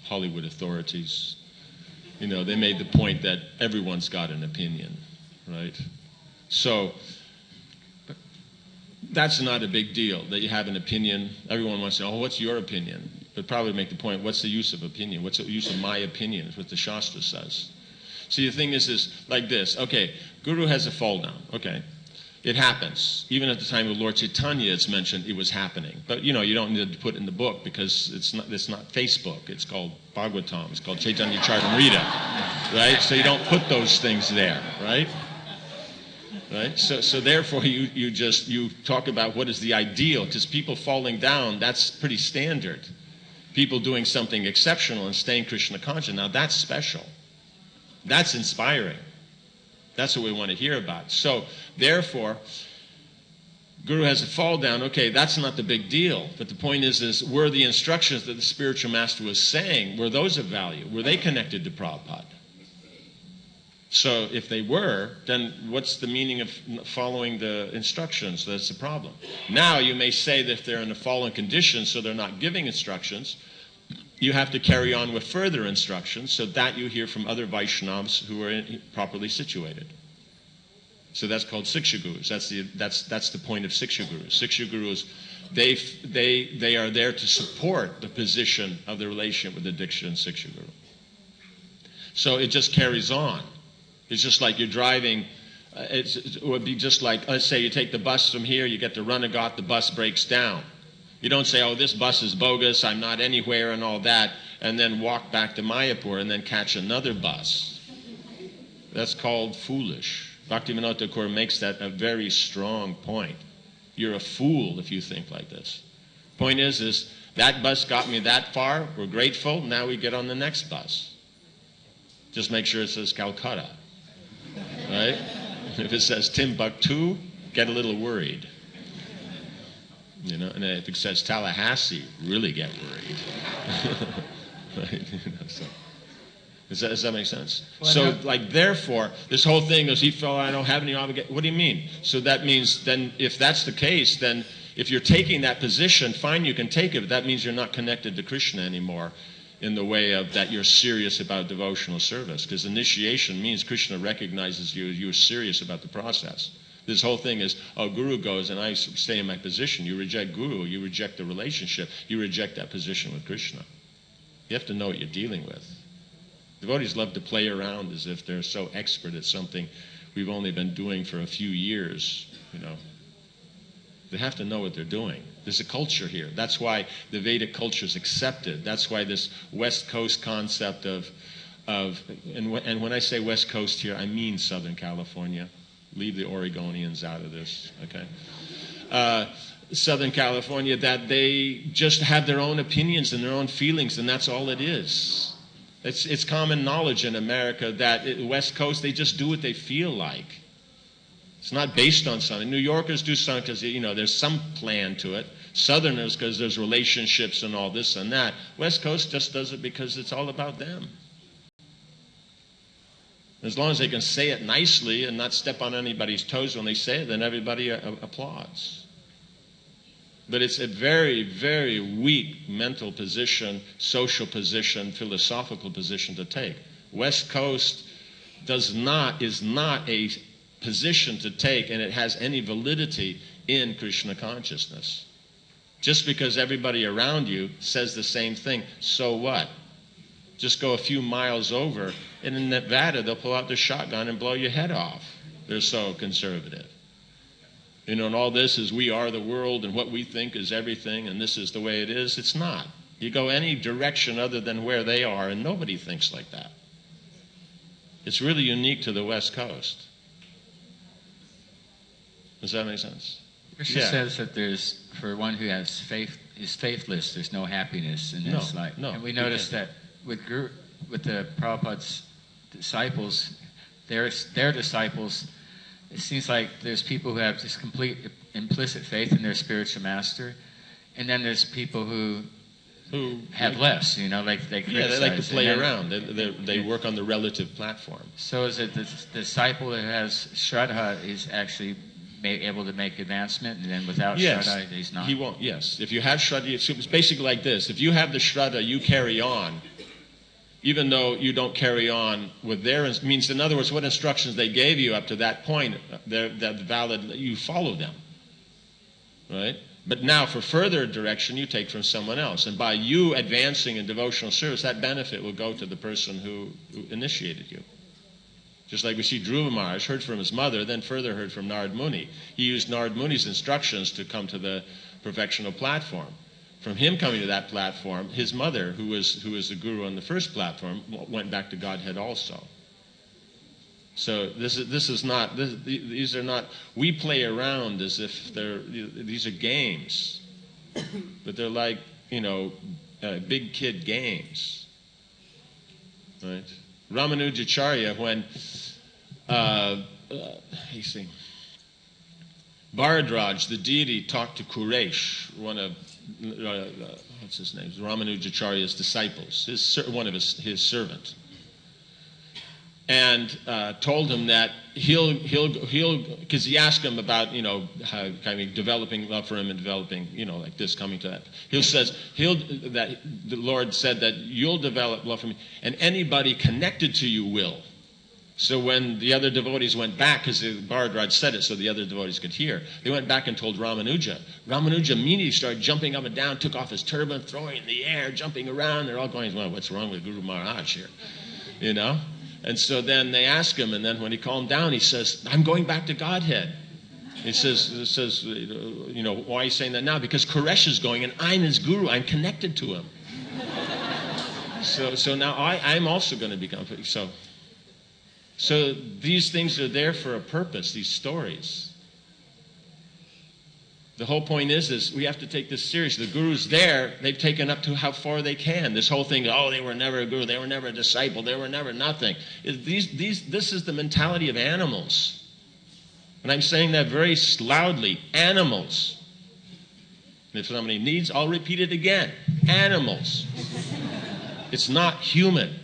Hollywood authorities. They made the point that everyone's got an opinion, right? So that's not a big deal that you have an opinion. Everyone wants to know, what's your opinion? But probably make the point, what's the use of opinion? What's the use of my opinion? Is what the Shastra says. See, the thing is like this. Okay, Guru has a fall down. Okay, it happens. Even at the time of Lord Chaitanya, it's mentioned it was happening. But you don't need to put it in the book because it's not Facebook. It's called Bhagavatam. It's called Chaitanya Charitamrita, right? So you don't put those things there, right? Right. So therefore, you talk about what is the ideal, because people falling down, that's pretty standard. People doing something exceptional and staying Krishna conscious. Now that's special. That's inspiring. That's what we want to hear about. So, therefore, Guru has a fall down. Okay, that's not the big deal. But the point is were the instructions that the spiritual master was saying, were those of value? Were they connected to Prabhupada? So, if they were, then what's the meaning of following the instructions? That's the problem. Now, you may say that if they're in a fallen condition, so they're not giving instructions, you have to carry on with further instructions, so that you hear from other Vaishnavas who are properly situated. So that's called Siksha Gurus. That's the point of Siksha Gurus. Siksha Gurus, they are there to support the position of the relationship with the Diksha and Siksha Guru. So it just carries on. It's just like you're driving. It would be just like, let's say you take the bus from here, you get to Runagat, the bus breaks down. You don't say, oh, this bus is bogus, I'm not anywhere and all that, and then walk back to Mayapur and then catch another bus. That's called foolish. Bhaktivinoda Thakur makes that a very strong point. You're a fool if you think like this. Point is that bus got me that far, we're grateful, now we get on the next bus. Just make sure it says Calcutta, right? If it says Timbuktu, get a little worried. And if it says Tallahassee, really get worried. Right? So, does that make sense? Well, so, therefore, this whole thing is, he felt, I don't have any obligation. What do you mean? So that means, then, if that's the case, then if you're taking that position, fine, you can take it, but that means you're not connected to Krishna anymore in the way of that you're serious about devotional service, because initiation means Krishna recognizes you're serious about the process. This whole thing is, oh, Guru goes and I stay in my position. You reject Guru, you reject the relationship, you reject that position with Krishna. You have to know what you're dealing with. Devotees love to play around as if they're so expert at something we've only been doing for a few years, They have to know what they're doing. There's a culture here. That's why the Vedic culture is accepted. That's why this West Coast concept and when I say West Coast here, I mean Southern California. Leave the Oregonians out of this, okay? Southern California, that they just have their own opinions and their own feelings, and that's all it is. It's common knowledge in America that West Coast, they just do what they feel like. It's not based on something. New Yorkers do something because, there's some plan to it. Southerners, because there's relationships and all this and that. West Coast just does it because it's all about them. As long as they can say it nicely and not step on anybody's toes when they say it, then everybody applauds. But it's a very, very weak mental position, social position, philosophical position to take. West Coast is not a position to take, and it has any validity in Krishna consciousness. Just because everybody around you says the same thing, so what? Just go a few miles over, and in Nevada, they'll pull out their shotgun and blow your head off. They're so conservative. You know, and all this is we are the world, and what we think is everything, and this is the way it is. It's not. You go any direction other than where they are, and nobody thinks like that. It's really unique to the West Coast. Does that make sense? Krishna says that there's, for one who has faith, is faithless, there's no happiness in this life. No, and we notice that with the Prabhupada's disciples, their disciples, it seems like there's people who have just complete implicit faith in their spiritual master, and then there's people who have less, you know, like they criticize. Yeah, they like to play around. They work on the relative platform. So is it the disciple that has Shraddha is actually able to make advancement, and then without Shraddha, he's not? He won't, yes. If you have Shraddha, it's basically like this. If you have the Shraddha, you carry on, even though you don't carry on with their, means in other words, what instructions they gave you up to that point, they're valid, you follow them, right? But now for further direction, you take from someone else. And by you advancing in devotional service, that benefit will go to the person who initiated you. Just like we see Dhruva Maharaj heard from his mother, then further heard from Narad Muni. He used Narad Muni's instructions to come to the perfectional platform. From him coming to that platform, his mother, who was the guru on the first platform, went back to Godhead also. So these are not, we play around as if these are games, but they're like, you know, big kid games, right? Ramanujacharya, when Bharadraj, the deity, talked to Kuresh, one of what's his name, Ramanujacharya's disciples, one of his servant, and told him that he'll because he asked him about, you know, how kind of developing love for him and developing, you know, like this coming to that. That the Lord said that you'll develop love for me, and anybody connected to you will. So when the other devotees went back, because Bharadraj said it so the other devotees could hear, they went back and told Ramanuja. Ramanuja immediately started jumping up and down, took off his turban, throwing it in the air, jumping around. They're all going, well, what's wrong with Guru Maharaj here? You know? And so then they ask him, and then when he calmed down, he says, I'm going back to Godhead. He says, you know, why are you saying that now? Because Koresh is going, and I'm his guru. I'm connected to him. So now I'm also going to become, so these things are there for a purpose, these stories. The whole point is we have to take this seriously. The guru's there, they've taken up to how far they can. This whole thing, oh, they were never a guru, they were never a disciple, they were never nothing. This is the mentality of animals. And I'm saying that very loudly, animals. And if somebody needs, I'll repeat it again. Animals. It's not human.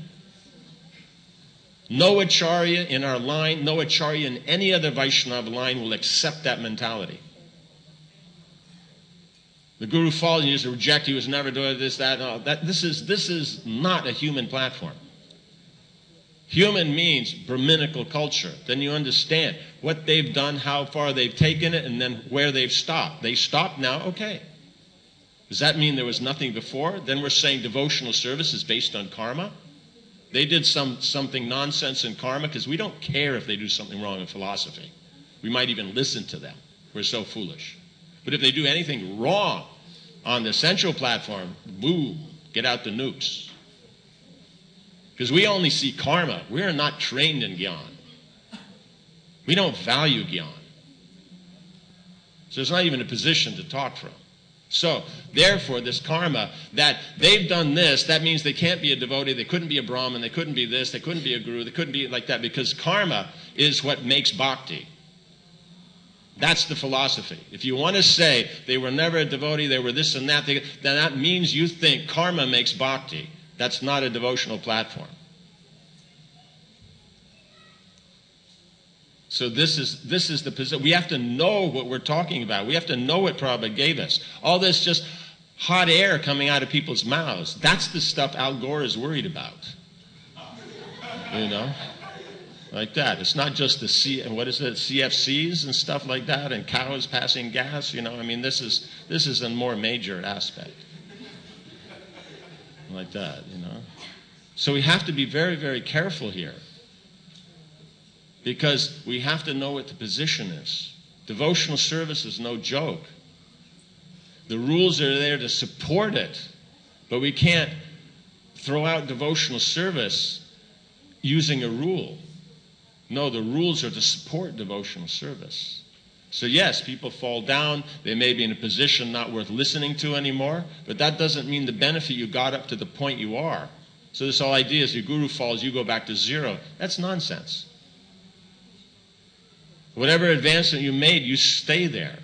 No acharya in our line, no acharya in any other Vaishnava line will accept that mentality. The guru falls and you just reject, he was never doing this, that, and all that. This is not a human platform. Human means Brahminical culture. Then you understand what they've done, how far they've taken it, and then where they've stopped. They stopped now, okay. Does that mean there was nothing before? Then we're saying devotional service is based on karma? They did something nonsense in karma because we don't care if they do something wrong in philosophy. We might even listen to them. We're so foolish. But if they do anything wrong on the central platform, boo, get out the nukes. Because we only see karma. We are not trained in Gyan. We don't value Gyan. So it's not even a position to talk from. So, therefore, this karma, that they've done this, that means they can't be a devotee, they couldn't be a Brahmin, they couldn't be this, they couldn't be a guru, they couldn't be like that, because karma is what makes bhakti. That's the philosophy. If you want to say they were never a devotee, they were this and that, then that means you think karma makes bhakti. That's not a devotional platform. So this is the position. We have to know what we're talking about. We have to know what Prabhupada gave us. All this just hot air coming out of people's mouths, that's the stuff Al Gore is worried about. You know? Like that. It's not just the CFCs and stuff like that, and cows passing gas, you know. I mean, this is a more major aspect. Like that, you know. So we have to be very, very careful here. Because we have to know what the position is. Devotional service is no joke. The rules are there to support it, but we can't throw out devotional service using a rule. No, the rules are to support devotional service. So yes, people fall down. They may be in a position not worth listening to anymore, but that doesn't mean the benefit you got up to the point you are. So this whole idea is your guru falls, you go back to zero. That's nonsense. Whatever advancement you made, you stay there.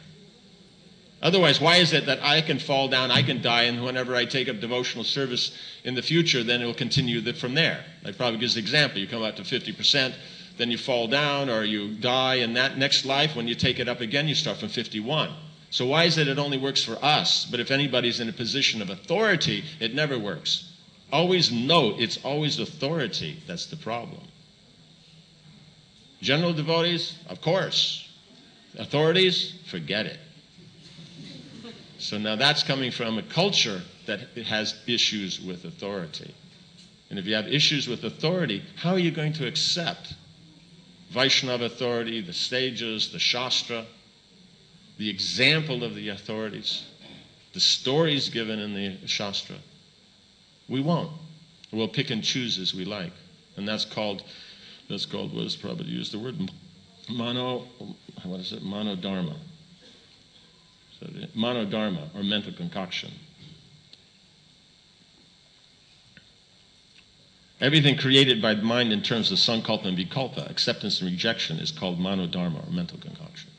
Otherwise, why is it that I can fall down, I can die, and whenever I take up devotional service in the future, then it will continue from there? Like Prabhupada gives the example. You come out to 50%, then you fall down, or you die, and that next life, when you take it up again, you start from 51. So why is it only works for us? But if anybody's in a position of authority, it never works. Always note, it's always authority that's the problem. General devotees, of course. Authorities, forget it. So now that's coming from a culture that has issues with authority. And if you have issues with authority, how are you going to accept Vaishnava authority, the sages, the Shastra, the example of the authorities, the stories given in the Shastra? We won't. We'll pick and choose as we like. And that's called, what is Prabhupada used the word? Monodharma. So monodharma, or mental concoction. Everything created by the mind in terms of sankalpa and vikalpa, acceptance and rejection, is called monodharma, or mental concoction.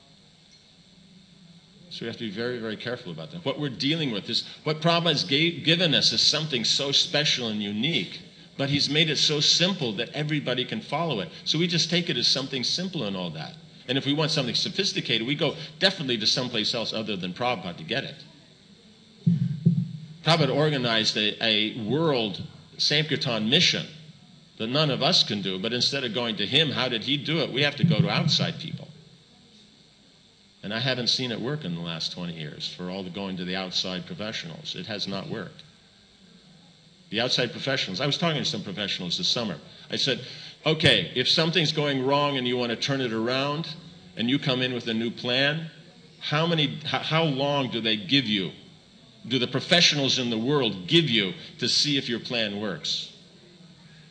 So we have to be very, very careful about that. What we're dealing with is, what Prabhupada's given us is something so special and unique, but he's made it so simple that everybody can follow it. So we just take it as something simple and all that. And if we want something sophisticated, we go definitely to someplace else other than Prabhupada to get it. Prabhupada organized a world Sankirtan mission that none of us can do, but instead of going to him, how did he do it? We have to go to outside people. And I haven't seen it work in the last 20 years for all the going to the outside professionals. It has not worked. The outside professionals, I was talking to some professionals this summer. I said, okay, if something's going wrong and you want to turn it around and you come in with a new plan, how long do they give you? Do the professionals in the world give you to see if your plan works?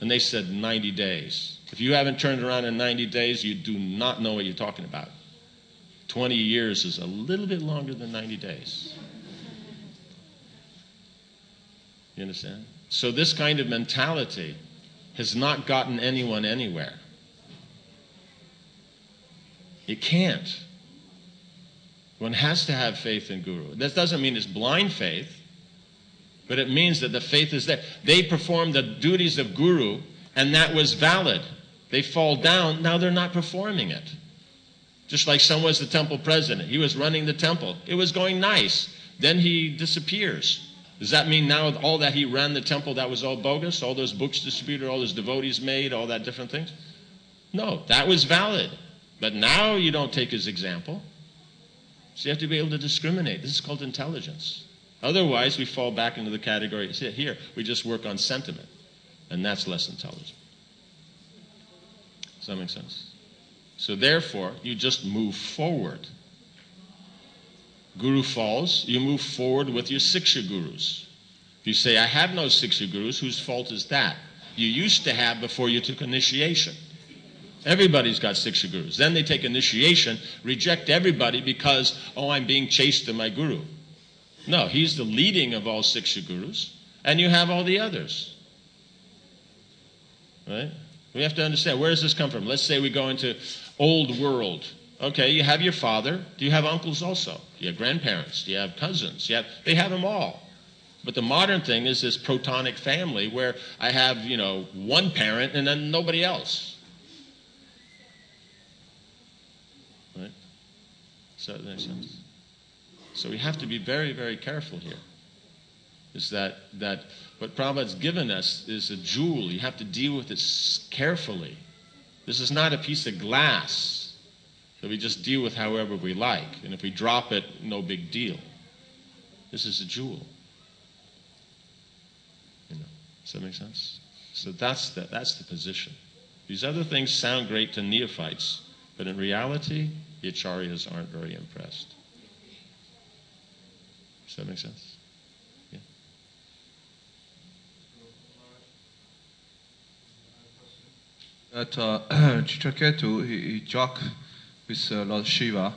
And they said 90 days. If you haven't turned around in 90 days, you do not know what you're talking about. 20 years is a little bit longer than 90 days. You understand? So this kind of mentality has not gotten anyone anywhere. It can't. One has to have faith in Guru. That doesn't mean it's blind faith, but it means that the faith is there. They performed the duties of Guru, and that was valid. They fall down, now they're not performing it. Just like someone was the temple president. He was running the temple. It was going nice. Then he disappears. Does that mean now all that he ran the temple, that was all bogus? All those books distributed, all those devotees made, all that different things? No, that was valid. But now you don't take his example. So you have to be able to discriminate. This is called intelligence. Otherwise, we fall back into the category, here, we just work on sentiment. And that's less intelligent. Does that make sense? So therefore, you just move forward. Guru falls, you move forward with your Siksha Gurus. If you say, I have no Siksha Gurus, whose fault is that? You used to have before you took initiation. Everybody's got Siksha Gurus. Then they take initiation, reject everybody because, I'm being chased to my Guru. No, he's the leading of all Siksha Gurus, and you have all the others. Right? We have to understand, where does this come from? Let's say we go into old world. Okay, you have your father. Do you have uncles also? Do you have grandparents? Do you have cousins? They have them all. But the modern thing is this protonic family where I have, one parent and then nobody else. Does that make sense? So we have to be very, very careful here. Is that what Prabhupada's given us is a jewel. You have to deal with it carefully. This is not a piece of glass that we just deal with however we like. And if we drop it, no big deal. This is a jewel. Does that make sense? So that's the position. These other things sound great to neophytes, but in reality, the acharyas aren't very impressed. Does that make sense? Yeah. That Chitraketu, he joked with Lord Shiva,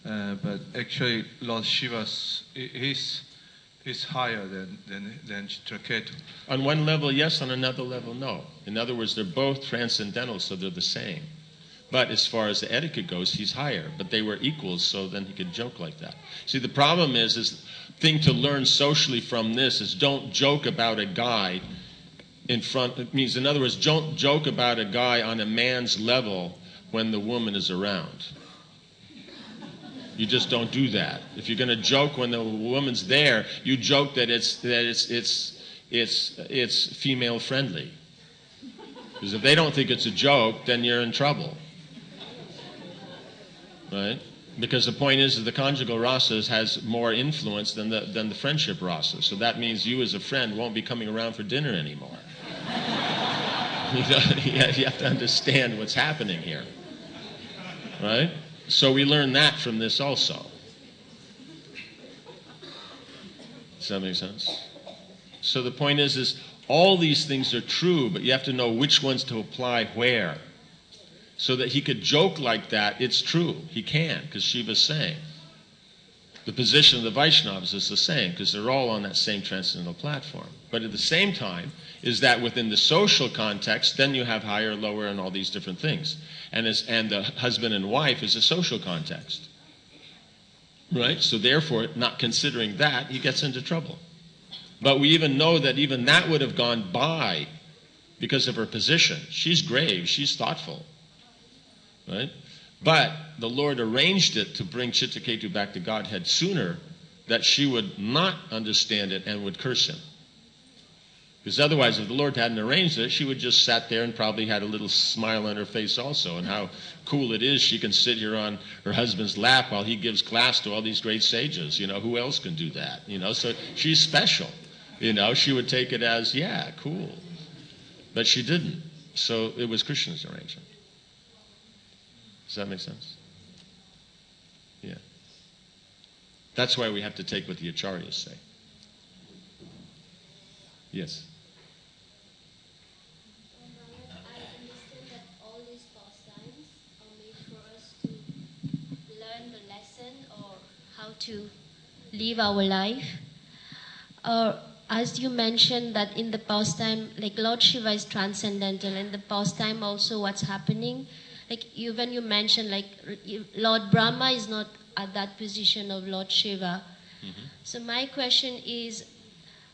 but actually Lord Shiva is higher than Chitraketu. On one level, yes. On another level, no. In other words, they're both transcendental, so they're the same. But as far as the etiquette goes, he's higher. But they were equals, so then he could joke like that. See, the problem is thing to learn socially from this is don't joke about a guy in front. It means, in other words, don't joke about a guy on a man's level when the woman is around. You just don't do that. If you're going to joke when the woman's there, you joke that it's female friendly. Because if they don't think it's a joke, then you're in trouble, right? Because the point is that the conjugal rasas has more influence than the friendship rasa. So that means you as a friend won't be coming around for dinner anymore. You have to understand what's happening here, right? So we learn that from this also. Does that make sense? So the point is all these things are true, but you have to know which ones to apply where. So that he could joke like that, it's true. He can, because Shiva's saying. The position of the Vaishnavas is the same, because they're all on that same transcendental platform. But at the same time, is that within the social context, then you have higher, lower, and all these different things. And the husband and wife is a social context. Right? So therefore, not considering that, he gets into trouble. But we even know that even that would have gone by because of her position. She's grave, she's thoughtful. Right? But the Lord arranged it to bring Chitraketu back to Godhead sooner, that she would not understand it and would curse him. Because otherwise, if the Lord hadn't arranged it, she would just sat there and probably had a little smile on her face also. And how cool it is she can sit here on her husband's lap while he gives class to all these great sages. You know, who else can do that? You know, so she's special. You know, she would take it as, yeah, cool. But she didn't. So it was Krishna's arrangement. Does that make sense? Yeah. That's why we have to take what the acharyas say. Yes. I understand that all these pastimes are made for us to learn the lesson or how to live our life. As you mentioned that in the pastime, like Lord Shiva is transcendental, and the pastime also what's happening, like when you mentioned like Lord Brahma is not at that position of Lord Shiva. Mm-hmm. So my question is,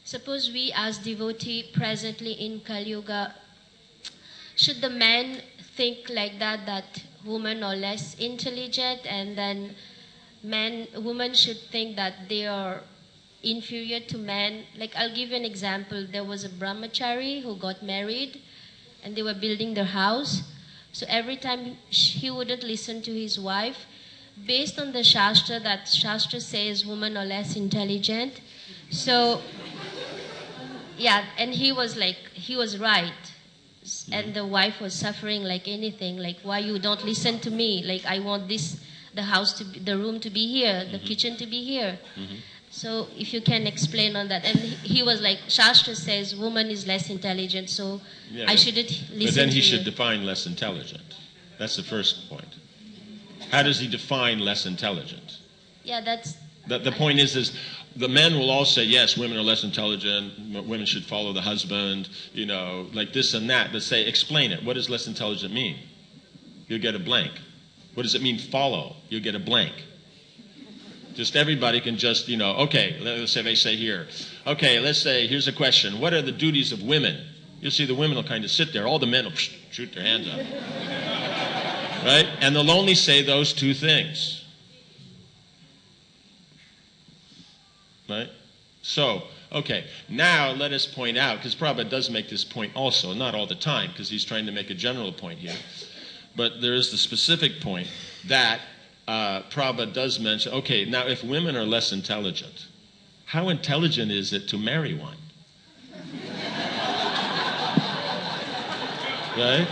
suppose we as devotee presently in Kali Yuga, should the men think like that women are less intelligent, and then women should think that they are inferior to men? Like I'll give you an example. There was a brahmachari who got married and they were building their house. So every time he wouldn't listen to his wife, based on the Shastra, that Shastra says women are less intelligent. So yeah, and he was right. And the wife was suffering like anything, like why you don't listen to me? Like I want the room to be here, the kitchen to be here. Mm-hmm. So if you can explain on that. And he was like, Shastra says woman is less intelligent, so yeah, I shouldn't listen to you. But then he should define less intelligent. That's the first point. How does he define less intelligent? Yeah, that's... The point is the men will all say, yes, women are less intelligent, women should follow the husband, you know, like this and that. But say, explain it. What does less intelligent mean? You'll get a blank. What does it mean follow? You'll get a blank. Just everybody can just, you know, okay, let's say they say here, okay, let's say, here's a question. What are the duties of women? You'll see the women will kind of sit there. All the men will shoot their hands up. Right? And they'll only say those two things. Right? So, okay, now let us point out, because Prabhupada does make this point also, not all the time, because he's trying to make a general point here. But there is the specific point that Prabhupada does mention, okay, now if women are less intelligent, how intelligent is it to marry one? Right?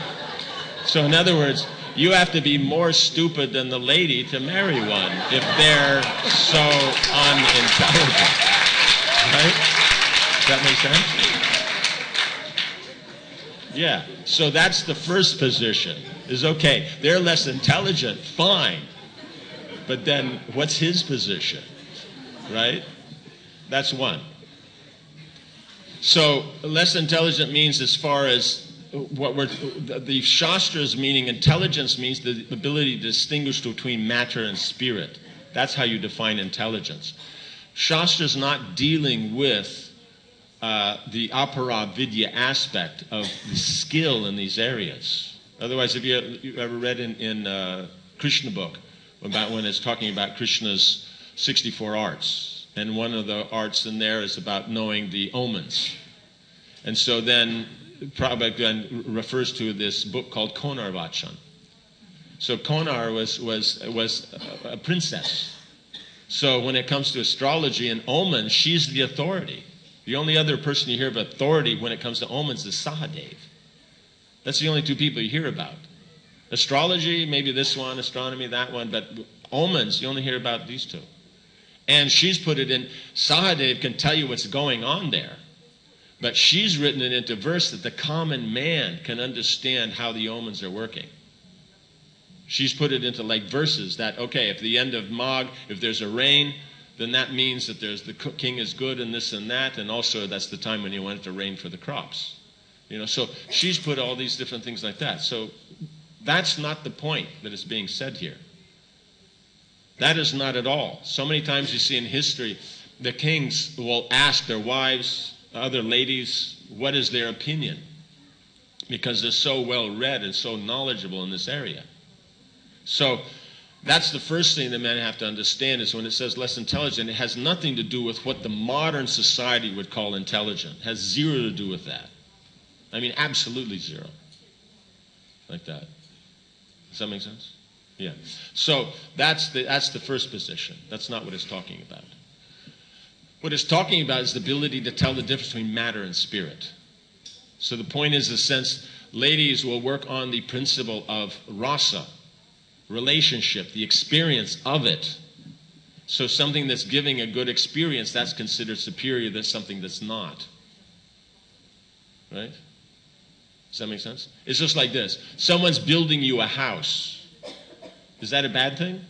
So in other words, you have to be more stupid than the lady to marry one if they're so unintelligent. Right? Does that make sense? Yeah. So that's the first position. Is okay, they're less intelligent, fine. But then what's his position? Right? That's one. So less intelligent means, as far as the Shastras, meaning intelligence, means the ability to distinguish between matter and spirit. That's how you define intelligence. Shastra's not dealing with the apara vidya aspect of the skill in these areas. Otherwise, if you ever read in Krishna book about when it's talking about Krishna's 64 arts, and one of the arts in there is about knowing the omens. And so then Prabhupada then refers to this book called Konar Vachan. So Konar was a princess. So when it comes to astrology and omens, she's the authority. The only other person you hear of authority when it comes to omens is Sahadev. That's the only two people you hear about. Astrology, maybe this one, astronomy, that one, but omens, you only hear about these two. And she's put it in, Sahadev can tell you what's going on there, but she's written it into verse that the common man can understand how the omens are working. She's put it into like verses that, okay, if the end of Magh, if there's a rain, then that means that the king is good and this and that, and also that's the time when you want it to rain for the crops. You know, so she's put all these different things like that. So that's not the point that is being said here. That is not at all. So many times you see in history, the kings will ask their wives, other ladies, what is their opinion? Because they're so well read and so knowledgeable in this area. So that's the first thing that men have to understand, is when it says less intelligent, it has nothing to do with what the modern society would call intelligent. It has zero to do with that. I mean, absolutely zero. Like that. Does that make sense? Yeah. So that's the first position. That's not what it's talking about. What it's talking about is the ability to tell the difference between matter and spirit. So the point is, since ladies will work on the principle of rasa, relationship, the experience of it. So something that's giving a good experience, that's considered superior than something that's not. Right? Does that make sense? It's just like this. Someone's building you a house. Is that a bad thing?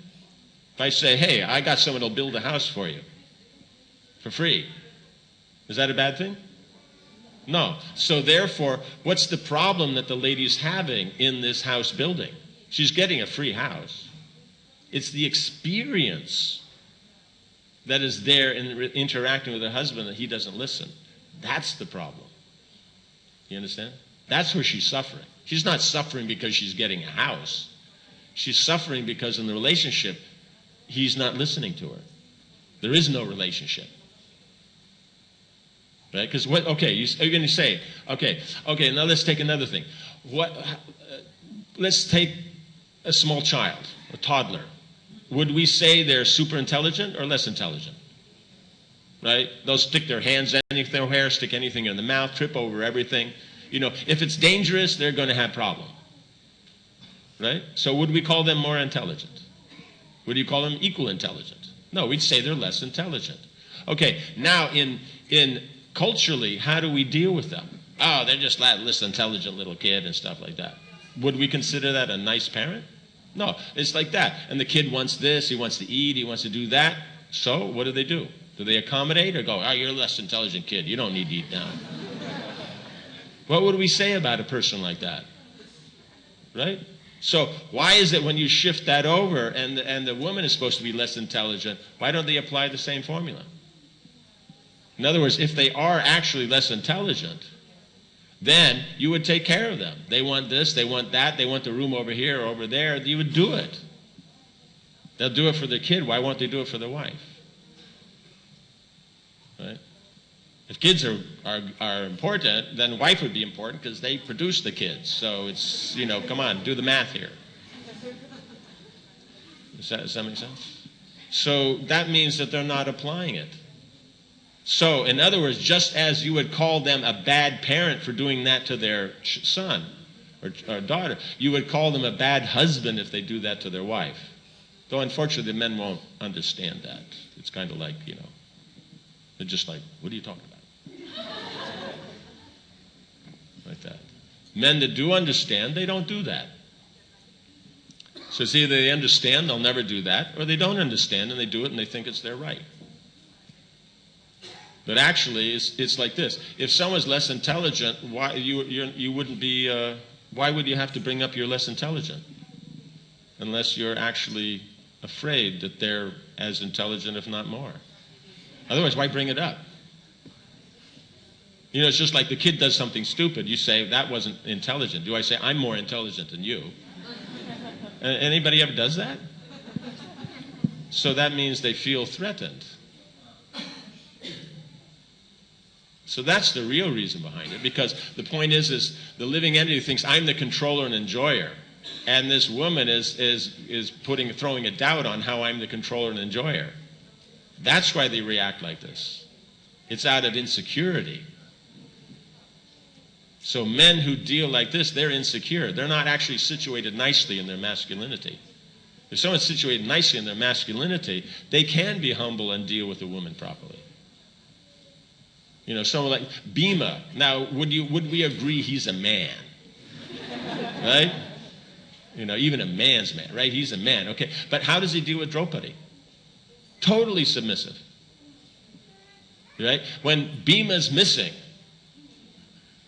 If I say, hey, I got someone who'll build a house for you for free, is that a bad thing? No. So therefore, what's the problem that the lady's having in this house building? She's getting a free house. It's the experience that is there in interacting with her husband that he doesn't listen. That's the problem. You understand? That's where she's suffering. She's not suffering because she's getting a house. She's suffering because in the relationship, he's not listening to her. There is no relationship. Right? Because what? Okay, you're going to say, okay. Now let's take another thing. Let's take a small child, a toddler. Would we say they're super intelligent or less intelligent? Right? They'll stick their hands in their hair, stick anything in the mouth, trip over everything. You know, if it's dangerous, they're going to have problem. Right? So would we call them more intelligent? Would you call them equal intelligent? No, we'd say they're less intelligent. Okay, now in culturally, how do we deal with them? Oh, they're just less intelligent little kid and stuff like that. Would we consider that a nice parent? No, it's like that. And the kid wants this, he wants to eat, he wants to do that. So what do? Do they accommodate or go, oh, you're a less intelligent kid, you don't need to eat now? What would we say about a person like that? Right? So why is it when you shift that over and the woman is supposed to be less intelligent, why don't they apply the same formula? In other words, if they are actually less intelligent, then you would take care of them. They want this, they want that, they want the room over here or over there. You would do it. They'll do it for their kid. Why won't they do it for their wife? right? If kids are important, then wife would be important because they produce the kids. So it's, come on, do the math here. Does that make sense? So that means that they're not applying it. So, in other words, just as you would call them a bad parent for doing that to their son or daughter, you would call them a bad husband if they do that to their wife. Though, unfortunately, the men won't understand that. It's kind of like, they're just like, what are you talking about? Like that. Men that do understand, they don't do that. So it's either they understand, they'll never do that, or they don't understand and they do it and they think it's their right. But actually, it's like this. If someone's less intelligent, why you wouldn't be? Why would you have to bring up you're less intelligent? Unless you're actually afraid that they're as intelligent, if not more. Otherwise, why bring it up? It's just like the kid does something stupid. You say, that wasn't intelligent. Do I say, I'm more intelligent than you? Anybody ever does that? So that means they feel threatened. So that's the real reason behind it, because the point is the living entity thinks I'm the controller and enjoyer, and this woman is throwing a doubt on how I'm the controller and enjoyer. That's why they react like this. It's out of insecurity. So men who deal like this, they're insecure. They're not actually situated nicely in their masculinity. If someone's situated nicely in their masculinity, they can be humble and deal with a woman properly. Someone like Bhima. Now, would we agree he's a man? Right? Even a man's man, right? He's a man, okay. But how does he deal with Draupadi? Totally submissive. Right? When Bhima's missing,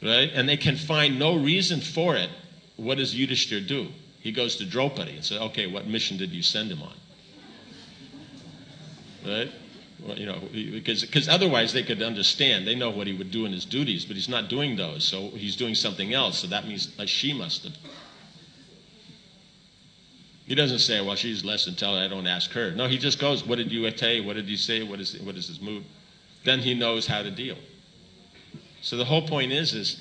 right, and they can find no reason for it, what does Yudhishthira do? He goes to Draupadi and says, okay, what mission did you send him on? Right? Well, because otherwise they could understand. They know what he would do in his duties, but he's not doing those, so he's doing something else, so that means she must have. He doesn't say, well, she's less intelligent, I don't ask her. No, he just goes, what did you tell? What did he say? What is his mood? Then he knows how to deal. So the whole point is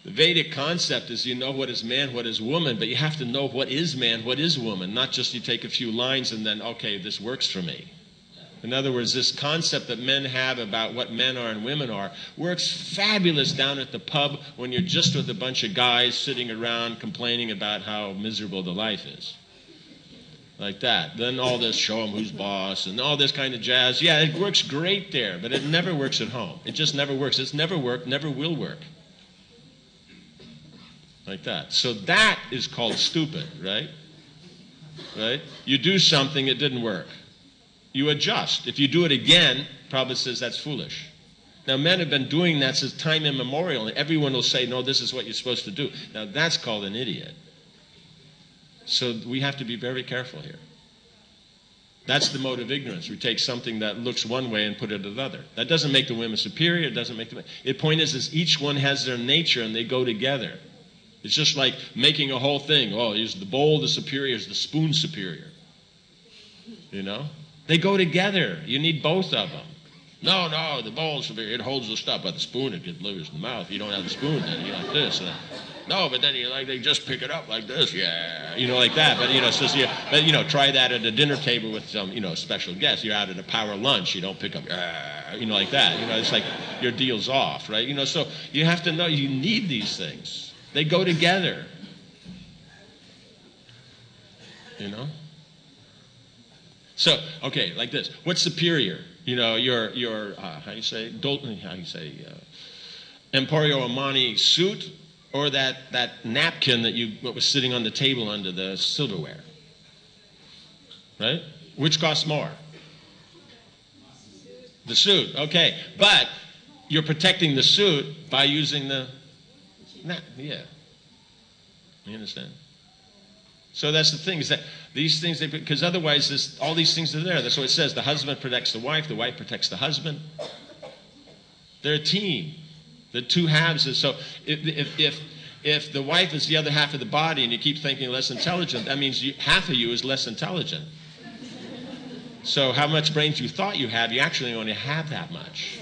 the Vedic concept is what is man, what is woman, but you have to know what is man, what is woman, not just you take a few lines and then, okay, this works for me. In other words, this concept that men have about what men are and women are works fabulous down at the pub when you're just with a bunch of guys sitting around complaining about how miserable the life is. Like that. Then all this show them who's boss and all this kind of jazz. Yeah, it works great there, but it never works at home. It just never works. It's never worked, never will work. Like that. So that is called stupid, right? Right? You do something, it didn't work. You adjust. If you do it again, Prabhupada says that's foolish. Now, men have been doing that since time immemorial, and everyone will say, no, this is what you're supposed to do. Now, that's called an idiot. So we have to be very careful here. That's the mode of ignorance. We take something that looks one way and put it another. That doesn't make the women superior. It doesn't make the men. The point is each one has their nature, and they go together. It's just like making a whole thing. Oh, is the bowl the superior? Is the spoon superior? They go together. You need both of them. No, the bowl's superior. It holds the stuff, but the spoon, it delivers in the mouth. You don't have the spoon, then you're like this. No, but then they just pick it up like this. Yeah, like that. But, try that at a dinner table with some, special guests. You're out at a power lunch. You don't pick up, like that. It's like your deal's off, right? So you have to know you need these things. They go together. So, okay, like this. What's superior? Your how you say Emporio Armani suit, or that napkin what was sitting on the table under the silverware? Right? Which costs more? The suit, okay. But you're protecting the suit by using the yeah. You understand? So that's the thing, is that these things, because otherwise all these things are there. That's what it says. The husband protects the wife protects the husband. They're a team. The two halves. So if the wife is the other half of the body and you keep thinking less intelligent, that means half of you is less intelligent. So how much brains you thought you had, you actually only have that much.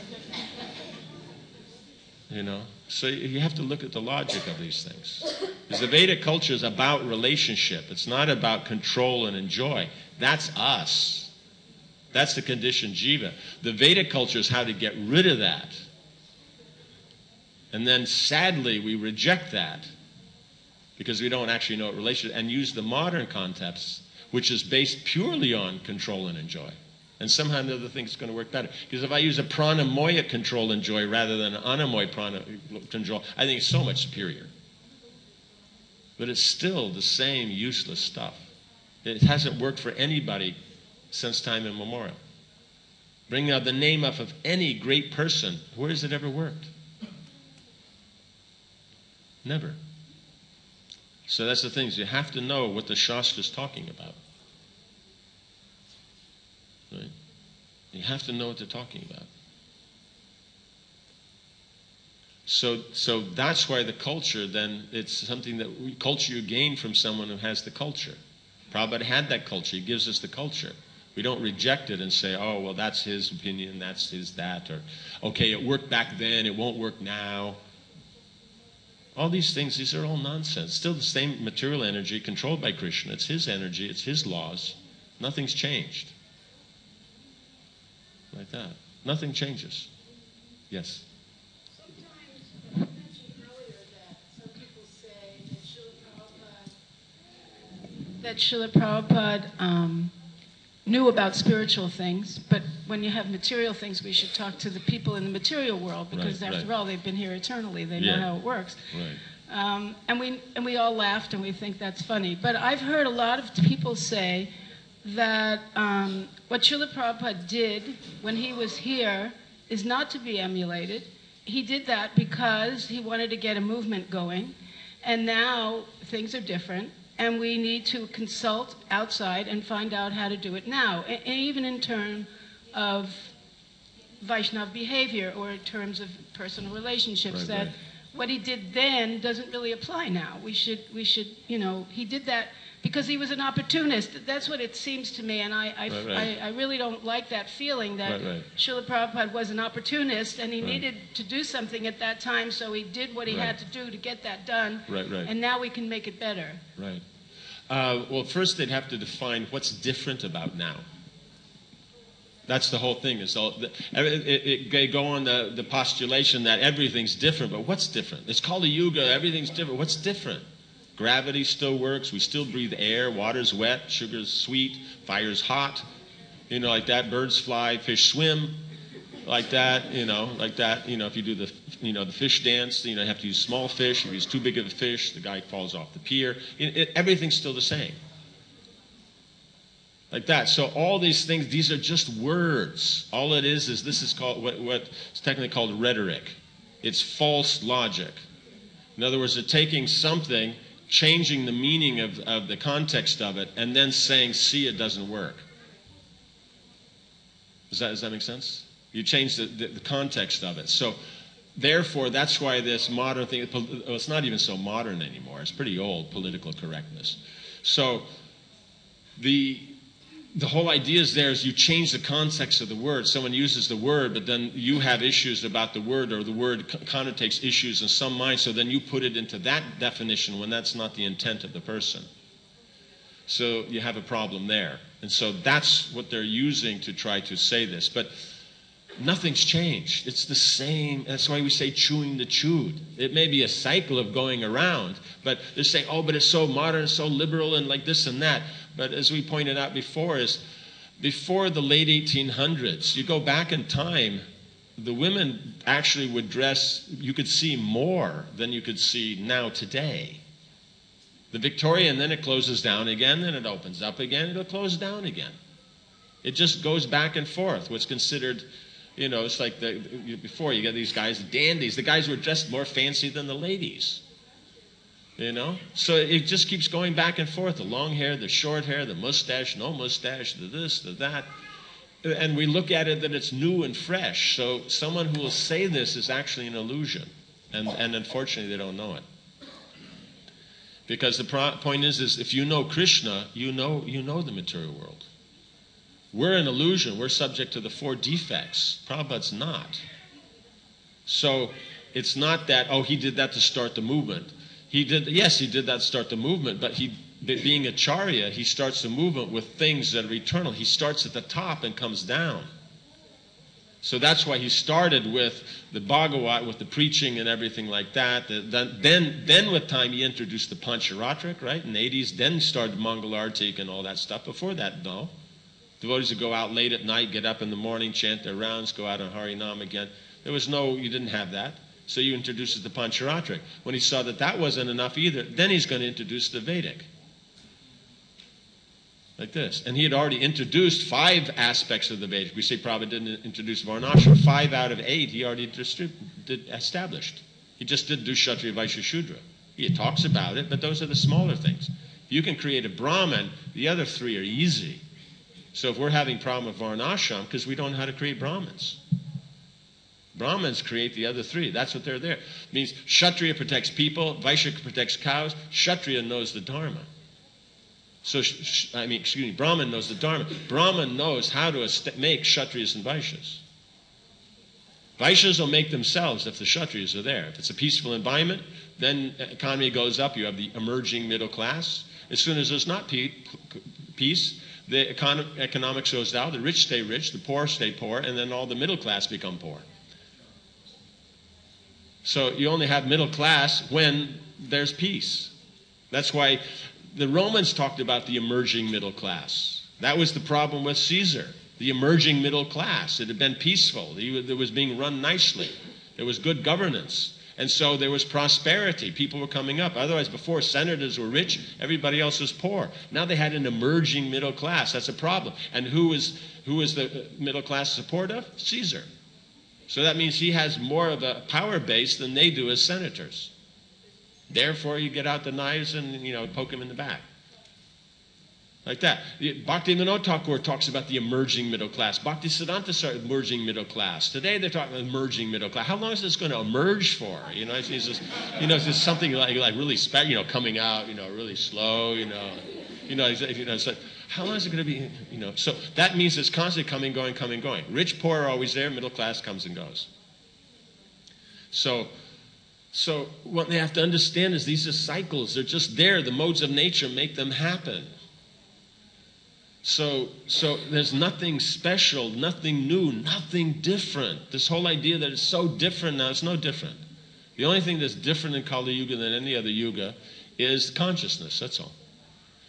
You know? So you have to look at the logic of these things. Because the Vedic culture is about relationship. It's not about control and enjoy. That's us. That's the conditioned jiva. The Vedic culture is how to get rid of that. And then sadly we reject that because we don't actually know what relationship, and use the modern concepts, which is based purely on control and enjoy. And somehow the other thing's going to work better. Because if I use a pranamoya control and joy rather than an anamoya prana control, I think it's so much superior. But it's still the same useless stuff. It hasn't worked for anybody since time immemorial. Bring out the name up of any great person. Where has it ever worked? Never. So that's the thing. You have to know what the Shastra is talking about. Right? You have to know what they're talking about. So that's why the culture, then, it's something that culture you gain from someone who has the culture. Prabhupada had that culture. He gives us the culture. We don't reject it and say, oh, well, that's his opinion, that's his that, or, okay, it worked back then, it won't work now. All these things, these are all nonsense. Still the same material energy controlled by Krishna. It's his energy, it's his laws. Nothing's changed. Like that. Nothing changes. Yes? Sometimes you mentioned earlier that some people say that Srila Prabhupada knew about spiritual things, but when you have material things, we should talk to the people in the material world, because after all, they've been here eternally. They know how it works. Right. And we all laughed and we think that's funny. But I've heard a lot of people say that what Srila Prabhupada did when he was here is not to be emulated. He did that because he wanted to get a movement going, and now things are different, and we need to consult outside and find out how to do it now, and even in terms of Vaishnava behavior or in terms of personal relationships. What he did then doesn't really apply now. We should, he did that because he was an opportunist. That's what it seems to me, and I really don't like that feeling that Srila Prabhupada was an opportunist, and he needed to do something at that time, so he did what he had to do to get that done, and now we can make it better. Right. Well, first they'd have to define what's different about now. That's the whole thing. They go on the postulation that everything's different, but what's different? It's called a yuga, everything's different. What's different? Gravity still works, we still breathe air, water's wet, sugar's sweet, fire's hot, like that. Birds fly, fish swim, like that, if you do the fish dance, you have to use small fish. If you use too big of a fish, the guy falls off the pier. Everything's still the same. Like that. So all these things, these are just words. All it is this is called what's technically called rhetoric. It's false logic. In other words, they're taking something, changing the meaning of the context of it, and then saying, see, it doesn't work. Does that make sense? You change the context of it. So therefore, that's why this modern thing, it's not even so modern anymore. It's pretty old, political correctness. So the whole idea is you change the context of the word. Someone uses the word, but then you have issues about the word, or the word connotates issues in some mind, so then you put it into that definition when that's not the intent of the person. So you have a problem there. And so that's what they're using to try to say this. But nothing's changed. It's the same. That's why we say chewing the chewed. It may be a cycle of going around, but they're saying, oh, but it's so modern, so liberal, and like this and that. But as we pointed out before, before the late 1800s, you go back in time, the women actually would dress, you could see more than you could see now today. The Victorian, then it closes down again, then it opens up again, it'll close down again. It just goes back and forth. What's considered, it's like before you get these guys, dandies. The guys were dressed more fancy than the ladies. So it just keeps going back and forth. The long hair, the short hair, the mustache, no mustache, the this, the that. And we look at it that it's new and fresh. So someone who will say this is actually an illusion. And unfortunately, they don't know it. Because the point is if you know Krishna, you know the material world. We're an illusion. We're subject to the 4 defects. Prabhupada's not. So it's not that, oh, he did that to start the movement. He did that to start the movement, but being Acharya, he starts the movement with things that are eternal. He starts at the top and comes down. So that's why he started with the Bhagavat, with the preaching and everything like that. Then with time he introduced the Pancharatrik, right? In the 80s, then started Mangalartik and all that stuff. Before that, no. Devotees would go out late at night, get up in the morning, chant their rounds, go out on Harinam again. You didn't have that. So you introduced the Pancharatrik. When he saw that that wasn't enough either, then he's going to introduce the Vedic. Like this. And he had already introduced 5 aspects of the Vedic. We say Prabhupada didn't introduce Varnashram. 5 out of 8 he already established. He just didn't do Kshatriya, Vaishya, Shudra. He talks about it, but those are the smaller things. If you can create a Brahman, the other 3 are easy. So if we're having problem with Varnashram, because we don't know how to create Brahmins. Brahmins create the other 3. That's what they're there. It means Kshatriya protects people, Vaishya protects cows, Kshatriya knows the Dharma. Brahman knows the Dharma. Brahman knows how to make Kshatriyas and Vaishyas. Vaishyas will make themselves if the Kshatriyas are there. If it's a peaceful environment, then economy goes up. You have the emerging middle class. As soon as there's not peace, the economics goes down. The rich stay rich, the poor stay poor, and then all the middle class become poor. So you only have middle class when there's peace. That's why the Romans talked about the emerging middle class. That was the problem with Caesar, the emerging middle class. It had been peaceful. It was being run nicely. There was good governance. And so there was prosperity. People were coming up. Otherwise, before, senators were rich, everybody else was poor. Now they had an emerging middle class. That's a problem. And who was the middle class support of? Caesar. So that means he has more of a power base than they do as senators. Therefore, you get out the knives and, poke him in the back. Like that. Bhakti Vinod Thakur talks about the emerging middle class. Bhakti Siddhanta started emerging middle class. Today they're talking about emerging middle class. How long is this going to emerge for? It's just something like really special, coming out, really slow, it's like, how long is it going to be, So that means it's constantly coming, going. Rich, poor are always there. Middle class comes and goes. So what they have to understand is these are cycles. They're just there. The modes of nature make them happen. So there's nothing special, nothing new, nothing different. This whole idea that it's so different now, it's no different. The only thing that's different in Kali Yuga than any other yuga is consciousness, that's all.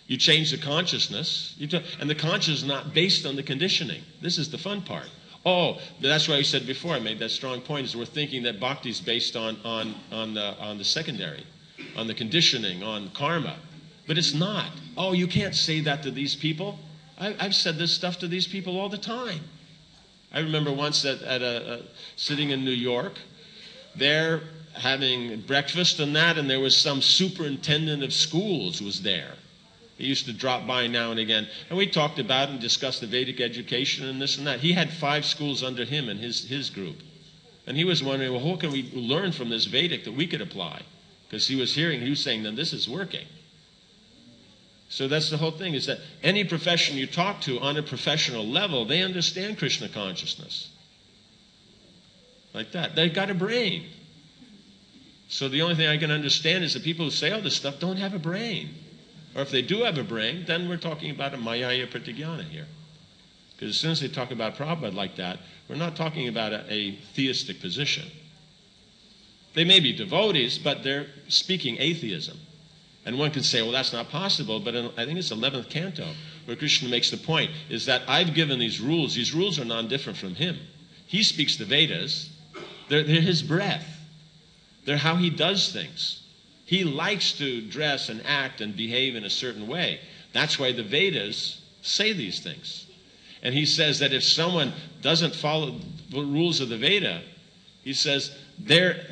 You change the consciousness, and the consciousness is not based on the conditioning. This is the fun part. Oh, that's why I said before, I made that strong point, is we're thinking that bhakti is based on the secondary, on the conditioning, on karma. But it's not. Oh, you can't say that to these people. I've said this stuff to these people all the time. I remember once sitting in New York, they're having breakfast and that, and there was some superintendent of schools was there. He used to drop by now and again, and we talked about and discussed the Vedic education and this and that. He had 5 schools under him in his group. And he was wondering, well, what can we learn from this Vedic that we could apply? Because he was saying, then this is working. So that's the whole thing, is that any profession you talk to on a professional level, they understand Krishna consciousness. Like that. They've got a brain. So the only thing I can understand is that people who say all this stuff don't have a brain. Or if they do have a brain, then we're talking about a Mayaya Pratyajnana here. Because as soon as they talk about Prabhupada like that, we're not talking about a theistic position. They may be devotees, but they're speaking atheism. And one can say, well, that's not possible, but I think it's 11th canto, where Krishna makes the point, is that I've given these rules. These rules are non-different from him. He speaks the Vedas. They're his breath. They're how he does things. He likes to dress and act and behave in a certain way. That's why the Vedas say these things. And he says that if someone doesn't follow the rules of the Veda, he says they're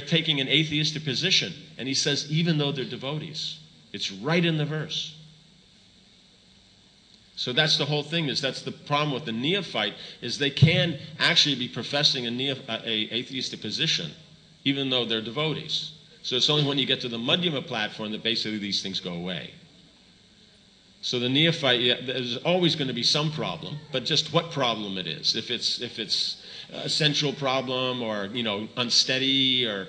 taking an atheistic position. And he says, even though they're devotees. It's right in the verse. So that's the whole thing, that's the problem with the neophyte, is they can actually be professing an atheistic position, even though they're devotees. So it's only when you get to the Madhyama platform that basically these things go away. So the neophyte, yeah, there's always going to be some problem, but just what problem it is. If it's a sensual problem, or unsteady, or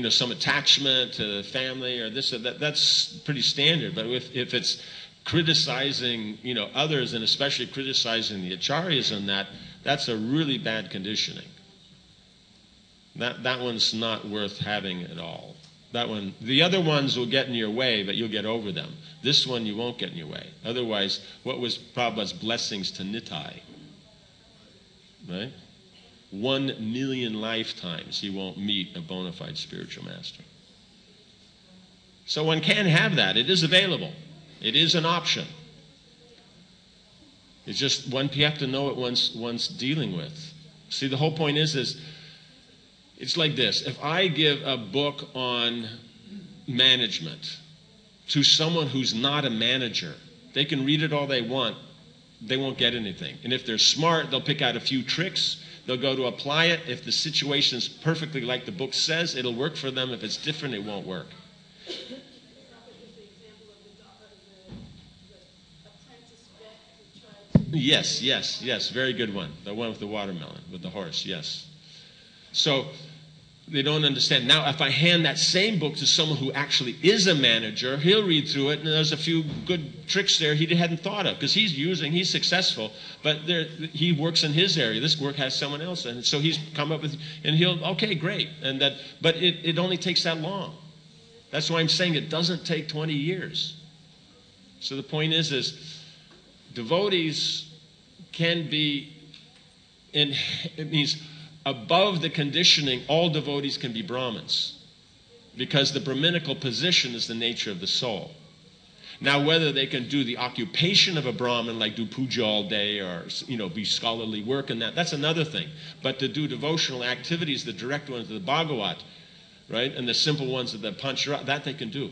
some attachment to the family, or this or that, that's pretty standard. But if it's criticizing others, and especially criticizing the acharyas on that, that's a really bad conditioning. That one's not worth having at all. That one, the other ones will get in your way, but you'll get over them. This one you won't get in your way. Otherwise, what was Prabhupada's blessings to Nitai? Right? 1,000,000 lifetimes he won't meet a bona fide spiritual master. So one can have that. It is available. It is an option. It's just you have to know what one's dealing with. See, the whole point is it's like this. If I give a book on management to someone who's not a manager, they can read it all they want. They won't get anything. And if they're smart, they'll pick out a few tricks. They'll go to apply it. If the situation's perfectly like the book says, it'll work for them. If it's different, it won't work. Yes, very good one. The one with the watermelon, with the horse, yes. So they don't understand. Now, if I hand that same book to someone who actually is a manager, he'll read through it, and there's a few good tricks there he hadn't thought of, because he's successful, but he works in his area. This work has someone else, and so he's come up with, and okay, great. But it only takes that long. That's why I'm saying it doesn't take 20 years. So the point is devotees can be, it means above the conditioning, all devotees can be Brahmins, because the Brahminical position is the nature of the soul. Now, whether they can do the occupation of a Brahmin, like do puja all day, or be scholarly work and that's another thing. But to do devotional activities, the direct ones of the Bhagavat, right, and the simple ones of the Panchara, that they can do.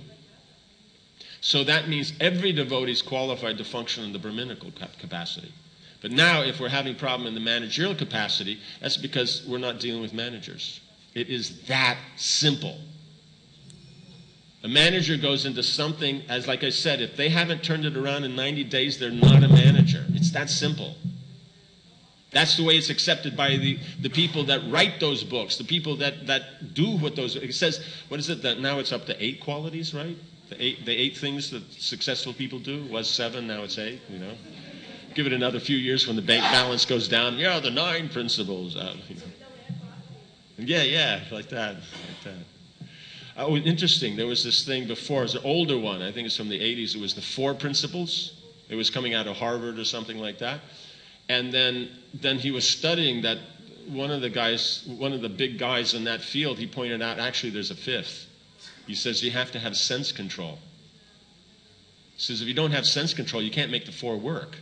So that means every devotee is qualified to function in the Brahminical capacity. But now, if we're having a problem in the managerial capacity, that's because we're not dealing with managers. It is that simple. A manager goes into something, as like I said, if they haven't turned it around in 90 days, they're not a manager. It's that simple. That's the way it's accepted by the people that write those books, the people that do what those, it says, what is it, that now it's up to 8 qualities, right? The eight things that successful people do. It was 7, now it's 8, Give it another few years when the bank balance goes down. Yeah, the 9 principles. Yeah, like that. Oh, interesting. There was this thing before. It's an older one. I think it's from the 80s. It was the 4 principles. It was coming out of Harvard or something like that. And then he was studying that. One of the big guys in that field, he pointed out, actually, there's a 5th. He says you have to have sense control. He says if you don't have sense control, you can't make the 4 work.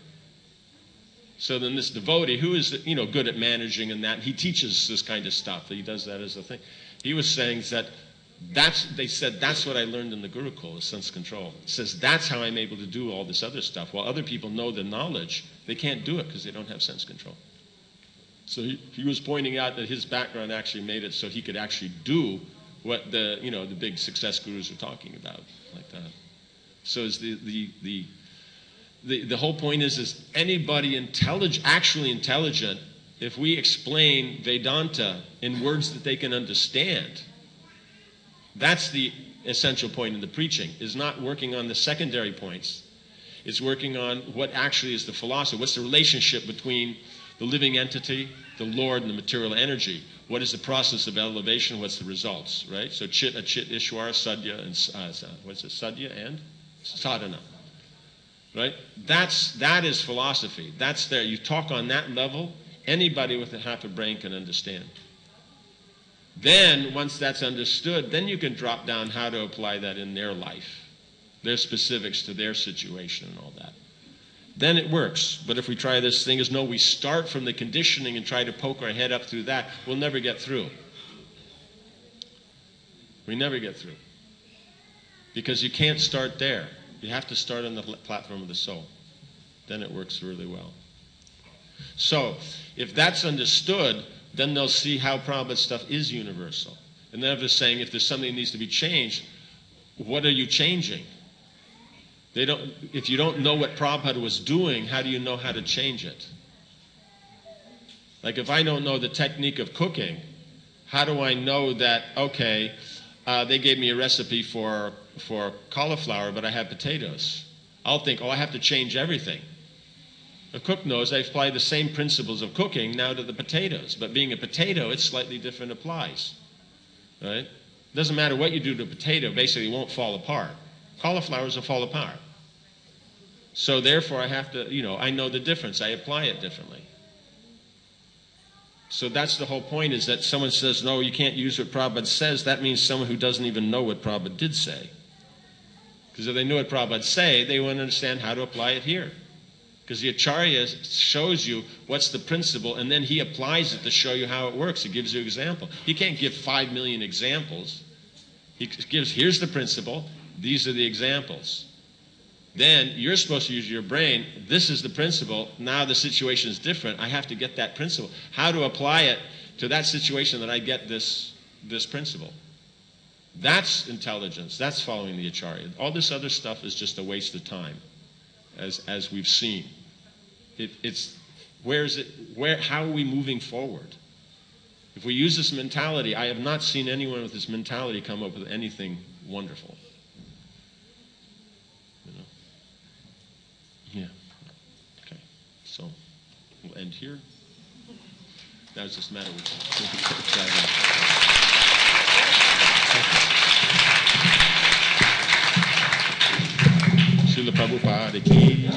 So then this devotee, who is good at managing and that, he teaches this kind of stuff. He does that as a thing. He was saying that they said that's what I learned in the Gurukul, is sense control. He says that's how I'm able to do all this other stuff. While other people know the knowledge, they can't do it because they don't have sense control. So he was pointing out that his background actually made it so he could actually do what the big success gurus are talking about, like that. So is the whole point is anybody actually intelligent, if we explain Vedanta in words that they can understand, that's the essential point in the preaching, is not working on the secondary points. It's working on what actually is the philosophy. What's the relationship between the living entity, the Lord, and the material energy? What is the process of elevation? What's the results, right? So Chit, Ishwara, Sadhya, and Sadhya and Sadhana. Right? That is philosophy. That's there. You talk on that level, anybody with a half a brain can understand. Then, once that's understood, then you can drop down how to apply that in their life, their specifics to their situation and all that. Then it works. But if we try this thing as we start from the conditioning and try to poke our head up through that, we'll never get through. We never get through. Because you can't start there. You have to start on the platform of the soul. Then it works really well. So, if that's understood, then they'll see how Prabhupada's stuff is universal. And then if they're saying, if there's something that needs to be changed, what are you changing? If you don't know what Prabhupada was doing, how do you know how to change it? Like if I don't know the technique of cooking, how do I know that, okay, they gave me a recipe for cauliflower, but I have potatoes. I'll think, I have to change everything. A cook knows I apply the same principles of cooking now to the potatoes, but being a potato, it's slightly different applies. Right? Doesn't matter what you do to a potato, basically it won't fall apart. Cauliflowers will fall apart. So therefore I have to, I know the difference. I apply it differently. So that's the whole point, is that someone says, no, you can't use what Prabhupada says. That means someone who doesn't even know what Prabhupada did say. Because if they knew what Prabhupada say, they wouldn't understand how to apply it here. Because the Acharya shows you what's the principle, and then he applies it to show you how it works. He gives you an example. He can't give 5 million examples. He gives, here's the principle, these are the examples. Then you're supposed to use your brain. This is the principle. Now the situation is different. I have to get that principle. How to apply it to that situation that I get this principle. That's intelligence. That's following the Acharya. All this other stuff is just a waste of time, as we've seen. How are we moving forward? If we use this mentality, I have not seen anyone with this mentality come up with anything wonderful. Yeah. Okay. So we'll end here. Now it's just a matter of Srila Prabhupada ki